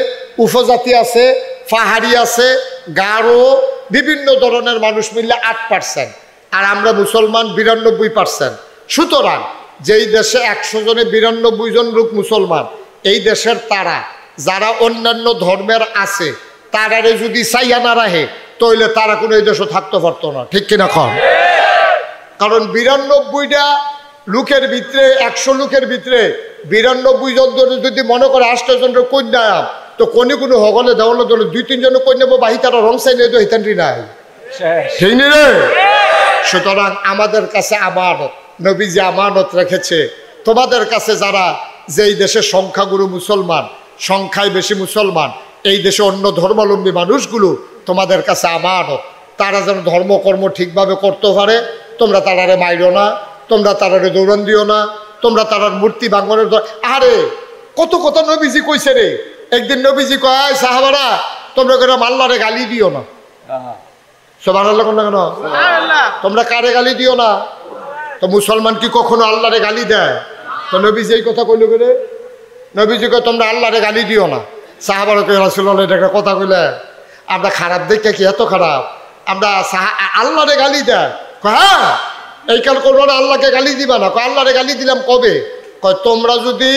উপজাতি আছে, পাহাড়ি আছে, গারো, বিভিন্ন ধরনের মানুষ মিললে 8%। আর আমরা মুসলমান 92%। সুতরাং যেই দেশে 100 জনে 92 জন লোক মুসলমান, এই দেশের তারা যারা অন্যান্য ধর্মের আছে তারারে যদি চাইয়া না রাখে তাহলে তারা কোনো এই দেশে থাকতে পারতো না, ঠিক কিনা কন? কারণ 92টা লোকের ভিতরে 100 লোকের ভিতরে 92 জন যদি মনে করে 8 জনের কন্যা, তো কোনো হগলে দেওয়ালে ধরলে 2-3 জন কন্যা বাহি তারা রং চাই নেই তো হিতান্ডি নাই, ঠিক নি রে? সুতরাং আমাদের কাছে আমানত, নবীজি আমানত রেখেছে তোমাদের কাছে যারা যেই দেশে সংখ্যাগুরু মুসলমান, সংখ্যায় বেশি মুসলমান, এই দেশে অন্য ধর্মাবলম্বী মানুষগুলো তোমাদের কাছে আমানত। তারা যেন ধর্মকর্ম ঠিকভাবে করতে পারে। তোমরা তারারে মাইরো না, তোমরা তারারে দৌড়ান দিও না, তোমরা তারার মূর্তি ভাঙনের। আরে কত কথা নবীজি কইছে রে। একদিন নবীজি কয় সাহাবারা তোমরা কেন আল্লাহরে গালি দিও না। সুবহানাল্লাহ কোন না কেন? তোমরা কারে গালি দিও না? তো মুসলমান কি কখনো আল্লাহরে গালি দেয়? তো নবীজি এই কথা কইল করে, নবীজি কয় তোমরা আল্লাহরে গালি দিও না। সাহাবারা কয় রাসূলুল্লাহ এটা একটা কথা কইলে আমরা খারাপ দেখে কি এত খারাপ? আমরা আল্লাহরে গালি দেয়? হ্যাঁ, এই কাল করবো না, আল্লাহকে গালি দিবা না। কয় আল্লাহরে গালি দিলাম কবে? কয় তোমরা যদি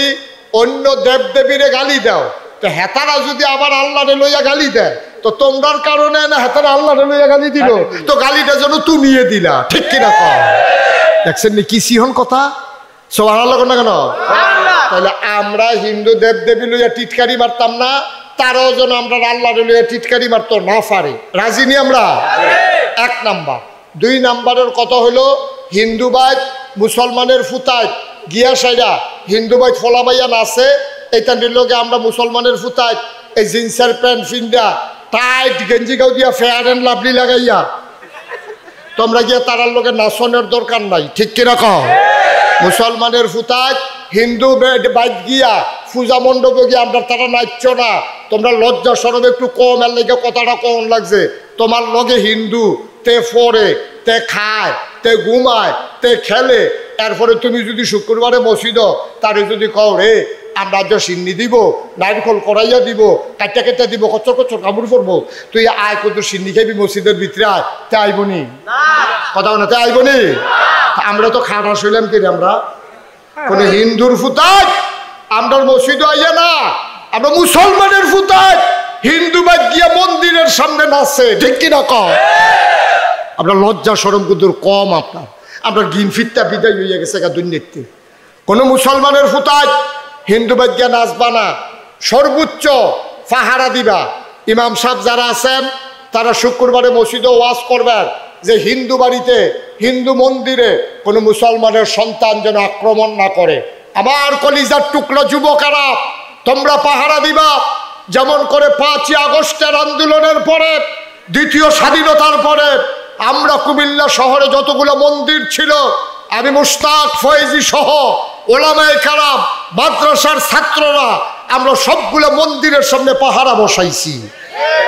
অন্য দেব দেবীরে গালি দাও তো হেতারা যদি আবার আল্লাহরে লইয়া গালি দেয় তো তোমরার কারণে না হেতারা আল্লাহরে লইয়া গালি দিল, তো গালিটা যেন তুমিয়ে দিলা, ঠিক কিনা কয়? দেখছেন নি কি সিহন কথা? সুবহানাল্লাহ না কেন? তাহলে আমরা হিন্দু দেব দেবী লইয়া টিটকারি মারতাম না, তারাও যেন আমরা আল্লাহরে লইয়া টিটকারি মারতো না পারে। রাজি নি আমরা? 1 নাম্বার। 2 নাম্বারের কথা হলো হিন্দুবাদ মুসলমানের ফুতায় গিয়া সাইরা হিন্দুবাদ ফলাবাইয়া নাচে, এইটা নিলোকে আমরা মুসলমানের ফুতায় এই জিন্সের প্যান্ট ফিন্দা টাইট গেঞ্জি গাও দিয়া ফেয়ার অ্যান্ড লাভলি লাগাইয়া তোমরা গিয়া তারার লোকের নাচনের দরকার নাই, ঠিক কিনা কও? মুসলমানের ফুতায় হিন্দু বাইদ গিয়া পূজা মণ্ডপে গিয়া আমরা তারা নাচছ না। তোমরা লজ্জা সরব একটু কম, এর লেগে কথাটা কম লাগছে। তোমার লগে হিন্দু তে ফরে, তে খায়, তে ঘুমায়, তে খেলে, এরপরে তুমি যদি শুক্রবারে মসজিদ তারে যদি কও রে আমরা যে সিন্নি দিব, নারকল করাইয়া দিব, কাটা কেটে দিব, কচর কচর কামড় করবো, তুই আয় কত সিন্নি খাইবি মসজিদের ভিতরে আয়, তে আইবনি কথা না, তে আইবনি? আমরা তো খানা শুইলাম কি আমরা কোন হিন্দুর ফুতায় আমরা মসজিদ আইয়া না, আমরা মুসলমানের ফুতায় হিন্দু বাদ গিয়া মন্দিরের সামনে নাচে, ঠিক কিনা কম? আপনার লজ্জা শরম কিন্তু কম, আপনার গিন ফিরটা বিদায় হইয়া গেছে দুর্নীতি। কোনো মুসলমানের ফুতায় হিন্দু বাদ গিয়া নাচবা না, সর্বোচ্চ পাহারা দিবা। ইমাম সাহেব যারা আছেন তারা শুক্রবারে মসজিদে ওয়াজ করবেন যে হিন্দু বাড়িতে, হিন্দু মন্দিরে কোনো মুসলমানের সন্তান যেন আক্রমণ না করে। আমার কলিজার টুকরা যুবকেরা, তোমরা পাহারা দিবা। যেমন করে 5ই আগস্টের আন্দোলনের পরে, দ্বিতীয় স্বাধীনতার পরে আমরা কুমিল্লা শহরে যতগুলো মন্দির ছিল, আমি মুশতাক ফয়েজি সহ ওলামায়ে কেরাম, মাদ্রাসার ছাত্ররা, আমরা সবগুলো মন্দিরের সামনে পাহারা বসাইছি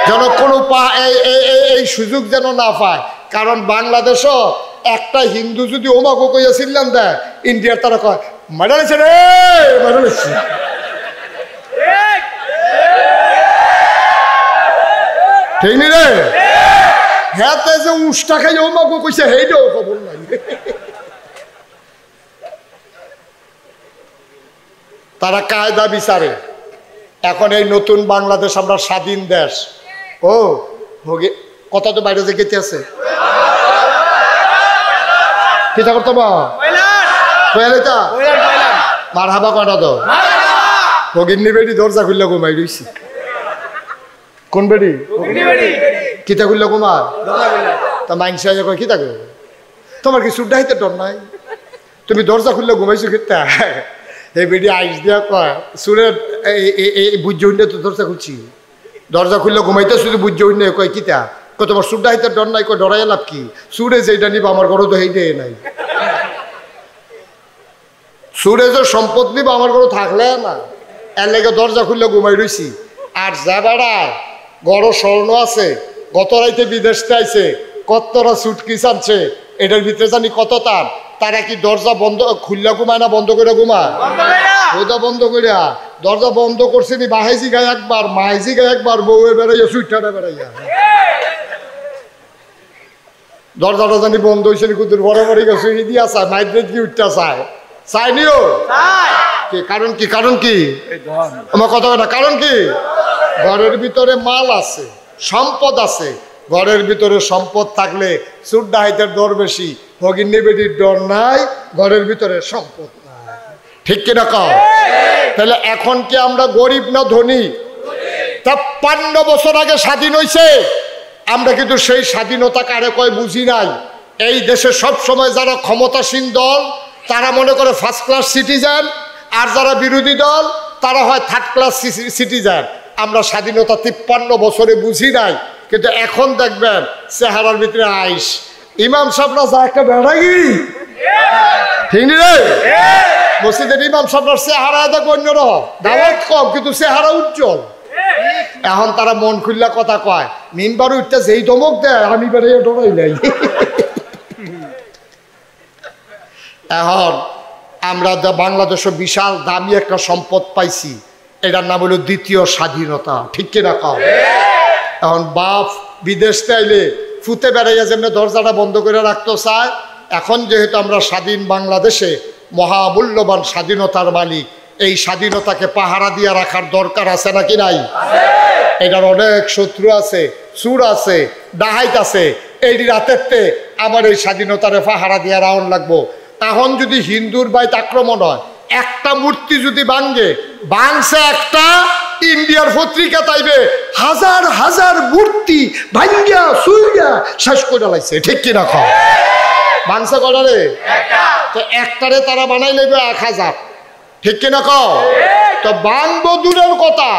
যেন কোনো এই সুযোগ যেন না পায়। কারণ বাংলাদেশও একটা হিন্দু যদি ওমাগো কইয়াছিলেন দেয়, ইন্ডিয়ার তারা কয় মারাইছে রে, মারাইছে। ঠিক নি রে? হ্যাঁ, যে উষ্টা খাই ওমাগো কইছে, হেইটাও খবর নাই। তারা কায়দা বিচারে। এখন এই নতুন বাংলাদেশ, আমরা স্বাধীন দেশ। ও কথা তো বাইরে যে গেতে আছে, কিতা করতে মার হাবা কটা তো ভগিনী বেড়ি দরজা খুললে ঘুমাই রইছি। কোন বেড়ি? কিতা খুললে ঘুমা? তা মাইনসা কয় কিতা কর, তোমার কি সুড্ডা হইতে ডর নাই? তুমি দরজা খুললে ঘুমাইছো কিতা? এই বেড়ি আইস দিয়া কয় সুরের বুঝ্য হইলে তো দরজা খুলছি, দরজা খুললে ঘুমাইতে শুধু বুঝ্য হইলে কয় কিতা, কয় তোমার সুড্ডা হইতে ডর নাই? কয় ডরাই লাভ কি, সুরে যেটা নিব আমার ঘরে তো হেইটে নাই। সুরে যে সম্পদ নিব আমার ঘরে থাকলে না, এর লেগে দরজা খুললে ঘুমাই রইছি। আর যা বেড়ায় গড় স্বর্ণ আছে, গত রাইতে বিদেশ আইছে, কতরা সুটকিস আনছে, এটার ভিতরে জানি কত তার। তারা কি দরজা বন্ধ খুললা ঘুমায় না বন্ধ করে ঘুমায়? ওটা বন্ধ করিয়া দরজা বন্ধ করছে নি বাহাইজি গায়ে একবার, মাইজি গায়ে একবার, বউয়ে বেড়াইয়া সুইটাটা বেড়াইয়া। দরজাটা জানি বন্ধ হয়েছে নি, কুতুর বরাবরই গেছে দিয়া চায়, মাইদ্রেট কি উঠতে চায়, চাইনিও। কারণ কি? কারণ কি আমার কথা না, কারণ কি? ঘরের ভিতরে মাল আছে, সম্পদ আছে। ঘরের ভিতরে সম্পদ থাকলে চুর ডাহাইতের ডর বেশি, ভগিনী বেটির ডর নাই, ঘরের ভিতরে সম্পদ নাই। ঠিক কিনা কও? তাহলে এখন কি আমরা গরিব না ধনী? 53 বছর আগে স্বাধীন হয়েছে, আমরা কিন্তু সেই স্বাধীনতা কারে কয় বুঝি নাই। এই দেশে সব সময় যারা ক্ষমতাসীন দল তারা মনে করে ফার্স্ট ক্লাস সিটিজেন, আর যারা বিরোধী দল তারা হয় থার্ড ক্লাস সিটিজেন। আমরা স্বাধীনতা 53 বছরে বুঝি নাই, কিন্তু এখন দেখবেন চেহারার ভিতরে আইস। ইমাম সাহেবরা যা একটা বেড়াগিরি, ঠিক নি রে? মসজিদের ইমাম সাহেবরা চেহারা দেখ অন্যরকম, দাওয়াত কম কিন্তু চেহারা উজ্জ্বল। এখন তারা মন খুললা কথা কয়, মিনবার উঠতে যেই ধমক দেয় আমি বেড়ে ডরাই নাই। এখন আমরা বাংলাদেশে বিশাল দামি একটা সম্পদ পাইছি, এটার নাম হলো দ্বিতীয় স্বাধীনতা। ঠিক কিনা কও? এখন বাপ বিদেশ চাইলে ফুতে বেড়াইয়া যেমন দরজাটা বন্ধ করে রাখতে চায়, এখন যেহেতু আমরা স্বাধীন বাংলাদেশে মহামূল্যবান স্বাধীনতার মালিক, এই স্বাধীনতাকে পাহারা দিয়ে রাখার দরকার আছে নাকি নাই? এটার অনেক শত্রু আছে, চুর আছে, ডাহাইত আছে। এই রাতেরতে আমার এই স্বাধীনতারে পাহারা দিয়ে রাউন্ড লাগবো। এখন যদি হিন্দুর বাইত আক্রমণ হয়, একটা মূর্তি যদি ভাঙছে একটা, ইন্ডিয়ার পত্রিকা তাইবে হাজার হাজার মূর্তি ভাঙ্গিয়া সুইয়া শেষ করে লাইছে। ঠিক কিনা কও? ভাঙছে কটা রে? তো একটারে তারা বানাই নেবে 1000। ঠিক কিনা কও? তো ভাঙবো দূরের কথা,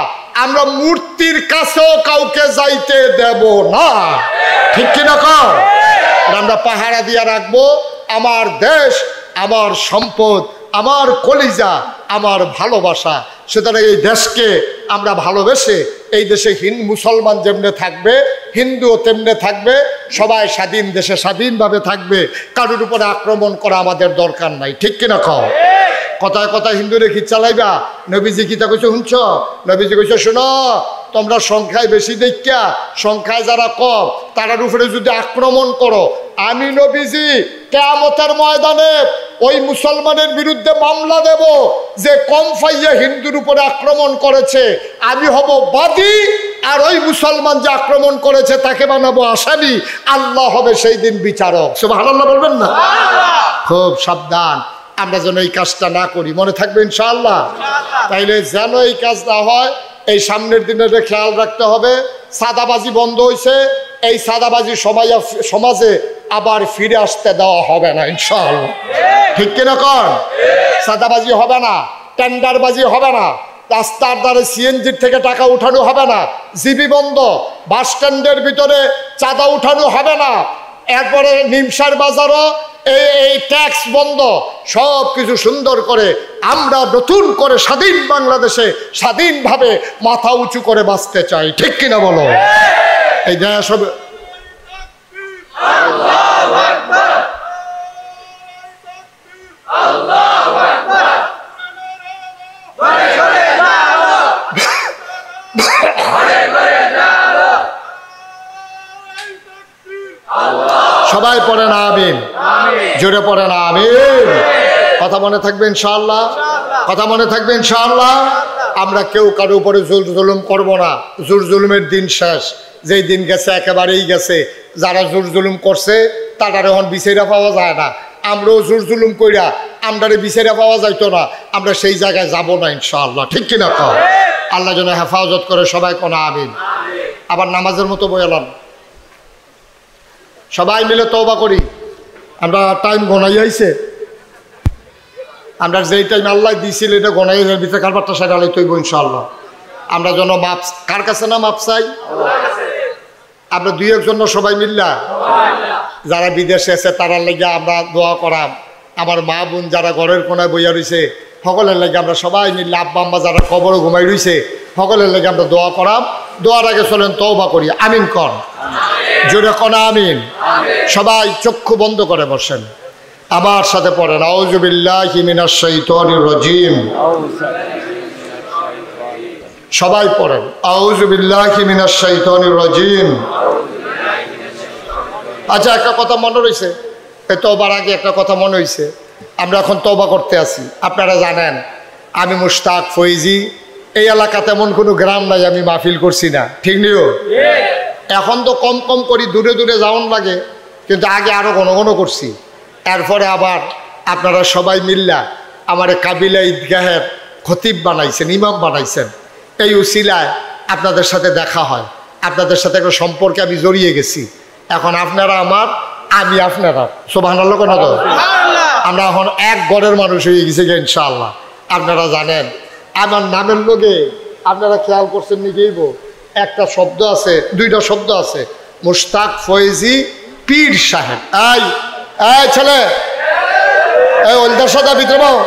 আমরা মূর্তির কাছেও কাউকে যাইতে দেব না। ঠিক কিনা কও? আমরা পাহারা দিয়ে রাখবো আমার দেশ, আমার সম্পদ, আমার কলিজা, আমার ভালোবাসা। সুতরাং এই দেশকে আমরা ভালোবেসে এই দেশে মুসলমান যেমনে থাকবে, হিন্দুও তেমনে থাকবে, সবাই স্বাধীন দেশে স্বাধীনভাবে থাকবে। কারোর উপরে আক্রমণ করা আমাদের দরকার নাই। ঠিক কিনা কও? কথায় কথায় হিন্দুরে কি চালাইবা? নবীজি কিতা কইছে শুনছ? নবীজি কইছে শোনো, তোমরা সংখ্যায় বেশি দেখা সংখ্যায় যারা কম তারার উপরে যদি আক্রমণ করো, আমি নবীজি কিয়ামতের ময়দানে ওই মুসলমানের বিরুদ্ধে মামলা দেব যে কম ফাইয়া হিন্দুর উপরে আক্রমণ করেছে, আমি হব বাদী, আর ওই মুসলমান যে আক্রমণ করেছে তাকে বানাবো আসামি। আল্লাহ হবে সেই দিন বিচারক। সুবহানাল্লাহ বলবেন না? খুব সাবধান আমরা যেন এই কাজটা না করি, মনে থাকবে ইনশাআল্লাহ। তাইলে যেন এই কাজ না হয় এই সামনের দিনে খেয়াল রাখতে হবে। সাদাবাজি বন্ধ হয়েছে, এই সাদাবাজি সমাজে আবার ফিরে আসতে দেওয়া হবে না ইনশাআল্লাহ। ঠিক কিনা কর? সাদাবাজি হবে না, টেন্ডারবাজি হবে না, রাস্তার ধারে সিএনজির থেকে টাকা উঠানো হবে না, জিবি বন্ধ, বাস স্ট্যান্ডের ভিতরে চাঁদা উঠানো হবে না, এরপরে নিমসার বাজারও এই ট্যাক্স বন্ধ। সব কিছু সুন্দর করে আমরা নতুন করে স্বাধীন বাংলাদেশে স্বাধীনভাবে মাথা উঁচু করে বাঁচতে চাই। ঠিক কিনা বলো? এই দেশ হবে সবাই পড়ে না আমিন, জোরে পড়ে না আমিন। কথা মনে থাকবে ইনশাআল্লাহ, কথা মনে থাকবে ইনশাআল্লাহ। আমরা কেউ কারো উপরে জোর জুলুম করব না। জোর জুলুমের দিন শেষ, যেই দিন গেছে একেবারেই গেছে। যারা জোর জুলুম করছে তারা এখন বিচারা পাওয়া যায় না। আমরাও জোর জুলুম কইরা আমরারে বিচারা পাওয়া যাইতো না, আমরা সেই জায়গায় যাব না ইনশাআল্লাহ। ঠিক কিনা কও? আল্লাহ যেন হেফাজত করে, সবাই কোনা আমিন। আবার নামাজের মতো বয়ালাম, সবাই মিলে তওবা করি। আমরা টাইম গনাই আইছে, আমরা যেই টাইম আল্লাহ দিয়েছিল এটা গনাই ভিতরে কারবারটা সাইড আলাই তৈব ইনশাআল্লাহ। আমরা যেন মাপ কার কাছে না মাপ চাই? আমরা দুই একজন সবাই মিল্লা যারা বিদেশে আছে তারার লেগে আমরা দোয়া করাম। আমার মা বোন যারা ঘরের কোনায় বইয়া রয়েছে সকলের লেগে আমরা সবাই মিললে, আব্বা আম্মা যারা কবরও ঘুমাই রয়েছে সকলের লেগে আমরা দোয়া করাম। দোয়ার আগে চলেন তওবা করি। আমিন কর, জোরে কোন আমিন। সবাই চক্ষু বন্ধ করে বসেন, আমার সাথে পড়েন আউযু বিল্লাহি মিনাশ শাইতানির রাজিম। সবাই পড়েন আউযু বিল্লাহি মিনাশ শাইতানির রাজিম। আচ্ছা, একটা কথা মনে রয়েছে, এই তওবার আগে একটা কথা মনে হয়েছে। আমরা এখন তওবা করতে আছি। আপনারা জানেন আমি মুশতাক ফৈজি, এই এলাকাতে এমন কোনো গ্রাম নাই আমি মাহফিল করছি না। ঠিক নিও? এখন তো কম কম করি, দূরে দূরে যাওয়ান লাগে, কিন্তু আগে আরো ঘন ঘন করছি। এরপরে আবার আপনারা সবাই মিল্লা আমার কাবিলা ঈদগাহের খতিব বানাইছেন, ইমাম বানাইছেন। এই উসিলায় আপনাদের সাথে দেখা হয়, আপনাদের সাথে একটা সম্পর্কে আমি জড়িয়ে গেছি। এখন আপনারা আমার, আমি আপনারা। সুবহানাল্লাহ কেন তো? আমরা এখন এক ঘরের মানুষ হয়ে গেছি ইনশাআল্লাহ। আপনারা জানেন আমার নামের লোকে আপনারা খেয়াল করছেন নাকি? একটা শব্দ আছে, দুইটা শব্দ আছে, মুশতাক ফৈজি পীর সাহেব। এই এই ছেলে, এই ওলদার সাদা ভিতরে বাও,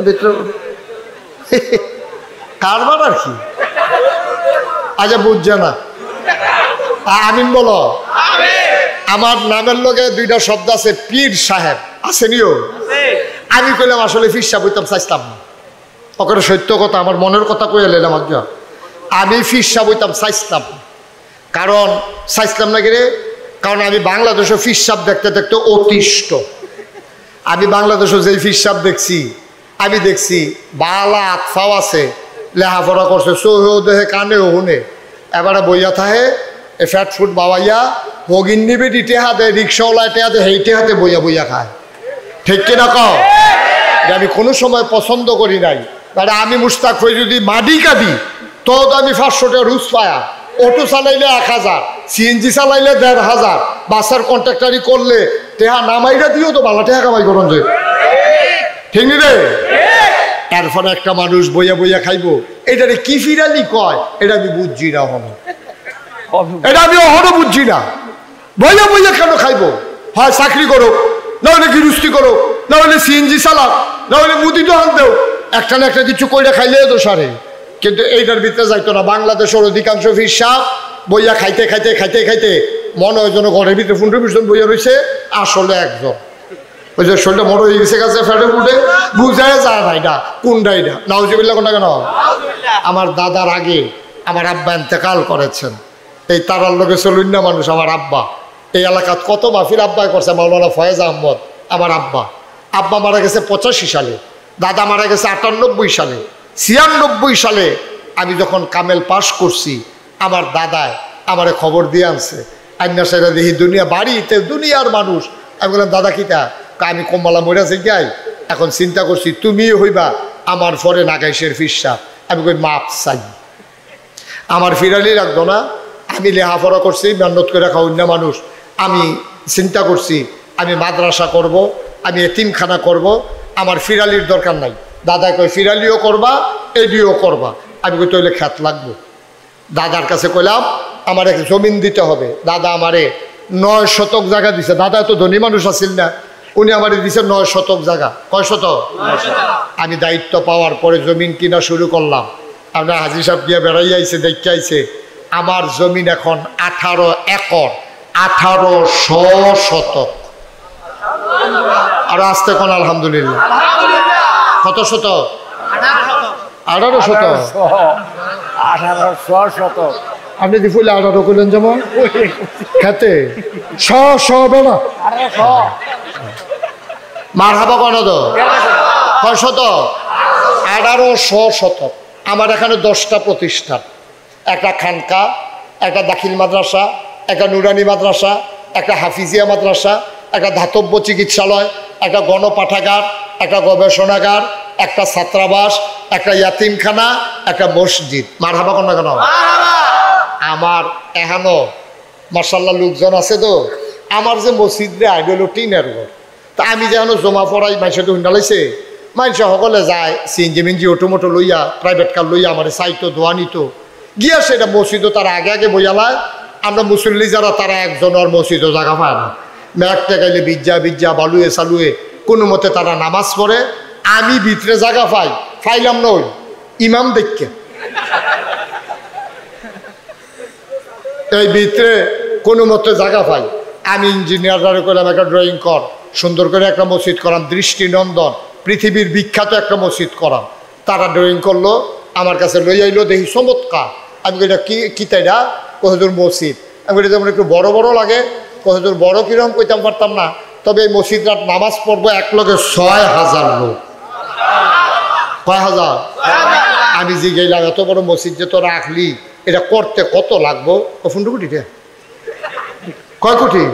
ভিতরে কারবার আর কি? আচ্ছা বুঝছে না, আমিন বলো। আমার নামের লোকে দুইটা শব্দ আছে, পীর সাহেব আছে নিও। আমি কইলাম আসলে পীর সাহেব হইতাম চাইতাম না, ওখানে সত্য কথা, আমার মনের কথা কয়ে এলাম। আমি পীর সাহেব হইতাম চাইতাম, কারণ চাইতাম না কিরে, কারণ আমি বাংলাদেশে পীর সাহেব দেখতে দেখতে অতিষ্ঠ। আমি বাংলাদেশে যেই পীর সাহেব দেখছি, আমি দেখছি বালা আতফাও আছে, লেহাপড়া করছে, চোহেও দেহে কানেও শুনে, এবারে বইয়া থাহে এ ফ্যাট ফুট বাবাইয়া হগিন নিবে ইটে হাতে, রিক্সাওয়ালা এটে হাতে, হেইটে হাতে বইয়া বইয়া খায়। ঠিক কিনা কও? আমি কোনো সময় পছন্দ করি নাই। মানে আমি মুশতাক হয়ে যদি মাডি কাঁদি তো আমি 500 টাকা রুজ পায়া, অটো চালাইলে 1000, সিএনজি চালাইলে 1500, বাসের কন্ট্রাক্টারি করলে টেহা নামাইরা দিও তো ভালো টেহা কামাই করুন যে। ঠিক নি রে? এরপরে একটা মানুষ বইয়া বইয়া খাইবো, এটারে কি ফিরালি কয়, এটা আমি বুঝছি না। এটা আমি অহনো বুঝছি না, বইয়া বইয়া কেন খাইবো? হয় চাকরি করো, না হলে গৃহস্থী করো, না হলে সিএনজি চালাও, না হলে মুদি দোকান দেও, একটা না একটা কিছু কইরা খাইলে তো সারে। কিন্তু এইটার ভিতরে যাইতো না। বাংলাদেশের অধিকাংশ পীর সাহেব বইয়া খাইতে খাইতে খাইতে খাইতে মনে হয় যেন ঘরের ভিতরে 15-20 জন বইয়া রয়েছে, আসলে একজন। ওই যে শরীরটা বড় হয়ে গেছে গাছে ফেটে ফুটে, বুঝায় যায় না এটা কোনটা। এটা নাউজুবিল্লাহ কোনটা কেন? আমার দাদার আগে আমার আব্বা ইন্তেকাল করেছেন। এই তারার লোকে চলুন না মানুষ, আমার আব্বা এই এলাকাত কত মাহফিল আব্বাই করছে। মাওলানা ফয়েজ আহমদ আমার আব্বা, আব্বা মারা গেছে 85 সালে, দাদা মারা গেছে 98 সালে। 96 সালে আমি যখন কামেল পাস করছি, আমার দাদায় আমারে খবর দিয়ে আনছে, আইনা সেটা দেখি দুনিয়া বাড়িতে দুনিয়ার মানুষ। আমি বললাম দাদা কিতা? আমি কমলা মরা যাই, এখন চিন্তা করছি তুমি হইবা আমার পরে নাগাইশের ফিরসা। আমি কই মাপ চাই, আমার ফিরালি রাখবো না। আমি লেহাপড়া করছি, মেহনত করে রাখা অন্য মানুষ। আমি চিন্তা করছি আমি মাদ্রাসা করব, আমি এতিমখানা করব, আমার ফিরালির দরকার নাই। দাদা কই ফিরালিও করবা, এডিও করবা। আমি কই তৈলে খ্যাত লাগবো। দাদার কাছে কইলাম আমার এক জমিন দিতে হবে। দাদা আমারে 9 শতক জায়গা দিছে। দাদা তো ধনী মানুষ আছিল না, উনি আমারে দিছে 9 শতক জায়গা। কয় শতক? আমি দায়িত্ব পাওয়ার পরে জমিন কিনা শুরু করলাম। আপনার হাজি সাহেব গিয়ে বেড়াই আইছে, দেখতে আইছে। আমার জমিন এখন 18 একর, 1800 শতক। আর আসতে কোন আলহামদুলিল্লাহ। কত শতক? 18 শতক। 1800 শতক। আপনি দি ফুলে 18 করলেন যেমন খেতে বেড়া মার হাবা কেন তো কয় শতক? 1800 শতক। আমার এখানে 10টা প্রতিষ্ঠান, একটা খানকা, একটা দাখিল মাদ্রাসা, একটা নুরানি মাদ্রাসা, একটা হাফিজিয়া মাদ্রাসা, একটা ধাতব্য চিকিৎসালয়, একটা গণপাঠাগার, একটা গবেষণাগার, একটা ছাত্রাবাস, একটা ইয়াতিমখানা, একটা মসজিদ। মার হাবা কেন কেন? আমার এখানো মার্শাল্লাহ লোকজন আছে তো। আমার যে মসজিদে আইডল টিনের ঘর, তা আমি যেন জমা পড়াই মাইসে তো হুন্ডালাইছে। মানুষে সকলে যায় সিএনজি মিনজি অটোমোটো লইয়া, প্রাইভেট কার লইয়া আমার চাইতো দোয়া নিত গিয়া সেটা মসজিদও তারা আগে আগে বইয়ালায়। আমরা মুসল্লি যারা তারা একজন আর মসজিদও জায়গা পায় না। ম্যাকটা গাইলে বিজ্জা বালুয়ে সালুয়ে কোনো মতে তারা নামাজ পড়ে। আমি ভিতরে জায়গা ফাইলাম না ওই ইমাম দেখকে। এই ভিতরে কোনো মতে জায়গা পাই। আমি ইঞ্জিনিয়াররা করলাম একটা ড্রয়িং কর, সুন্দর করে একটা মসজিদ করাম, দৃষ্টিনন্দন পৃথিবীর বিখ্যাত একটা মসজিদ করাম। তারা ড্রয়িং করলো, আমার কাছে লই আইলো, দেখি চমৎকার। আমি এটা কি তাইটা? কতদূর মসজিদ। আমি এটা যেমন একটু বড় বড় লাগে, কতদূর বড় কিরকম কইতাম পারতাম না। তবে এই মসজিদটা নামাজ পড়বো এক লগে 6000 লোক। কয় হাজার? আমি যে গেলাম এত বড় মসজিদ যে তোরা রাখলি, এটা করতে কত লাগবো? 15 কোটি। কয় কোটি?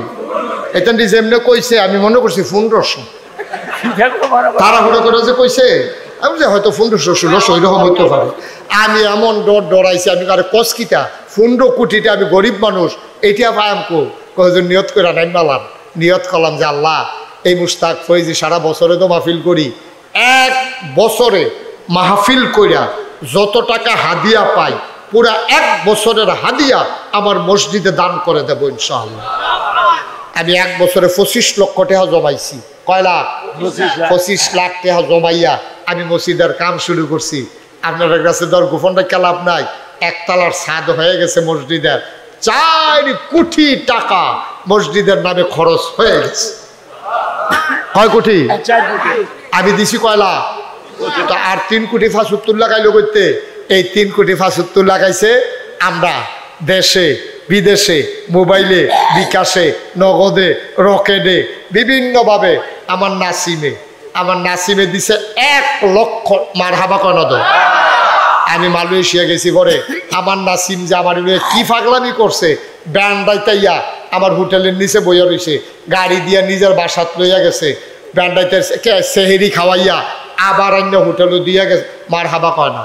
এটা যেমনি কইছে আমি মনে করছি 1500। তাড়াহুড়ো করে যে কইছে আমি যে হয়তো 1500-1600 এরকম হইতে পারে। আমি এমন ডরাইছি। আমি আরে কসকিটা 15 কোটিটা, আমি গরিব মানুষ, এইটা পায়াম কজন নিয়ত করে নাই মালাম। নিয়ত করলাম যে আল্লাহ এই মুস্তাক ফৈজি সারা বছরে তো মাহফিল করি, এক বছরে মাহফিল কইরা যত টাকা হাদিয়া পাই পুরা এক বছরের হাদিয়া আমার মসজিদে দান করে দেবো ইনশাআল্লাহ। আমি এক বছরে 25 লক্ষ টাকা জমাইছি। কয় লাখ? 25 লাখ টাকা জমাইয়া আমি মসজিদের কাম শুরু করছি। আপনার কাছে ধর গোপনটা কেলাপ নাই, একতলার ছাদ হয়ে গেছে মসজিদের। 4 কোটি টাকা মসজিদের নামে খরচ হয়ে গেছে। কয় কোটি? আমি দিছি কয় লাখ? তো আর 3 কোটি 75 লাগাইলো করতে। এই 3 কোটি 75 লাগাইছে আমরা দেশে বিদেশে, মোবাইলে, বিকাশে, নগদে, রকেটে, বিভিন্নভাবে। আমার নাসিমে দিছে 1 লক্ষ। মার হাবা কনদ। আমি মালয়েশিয়া গেছি পরে আমার নাসিম যে আমার কি পাগলামি করছে, ব্যান্ডাইতাইয়া আমার হোটেলের নিচে বইয়া রয়েছে, গাড়ি দিয়া নিজের বাসাত লইয়া গেছে, ব্যান্ডাইতে সেহেরি খাওয়াইয়া আবার অন্য হোটেলও দিয়া গেছে। মার হাবা কয় না?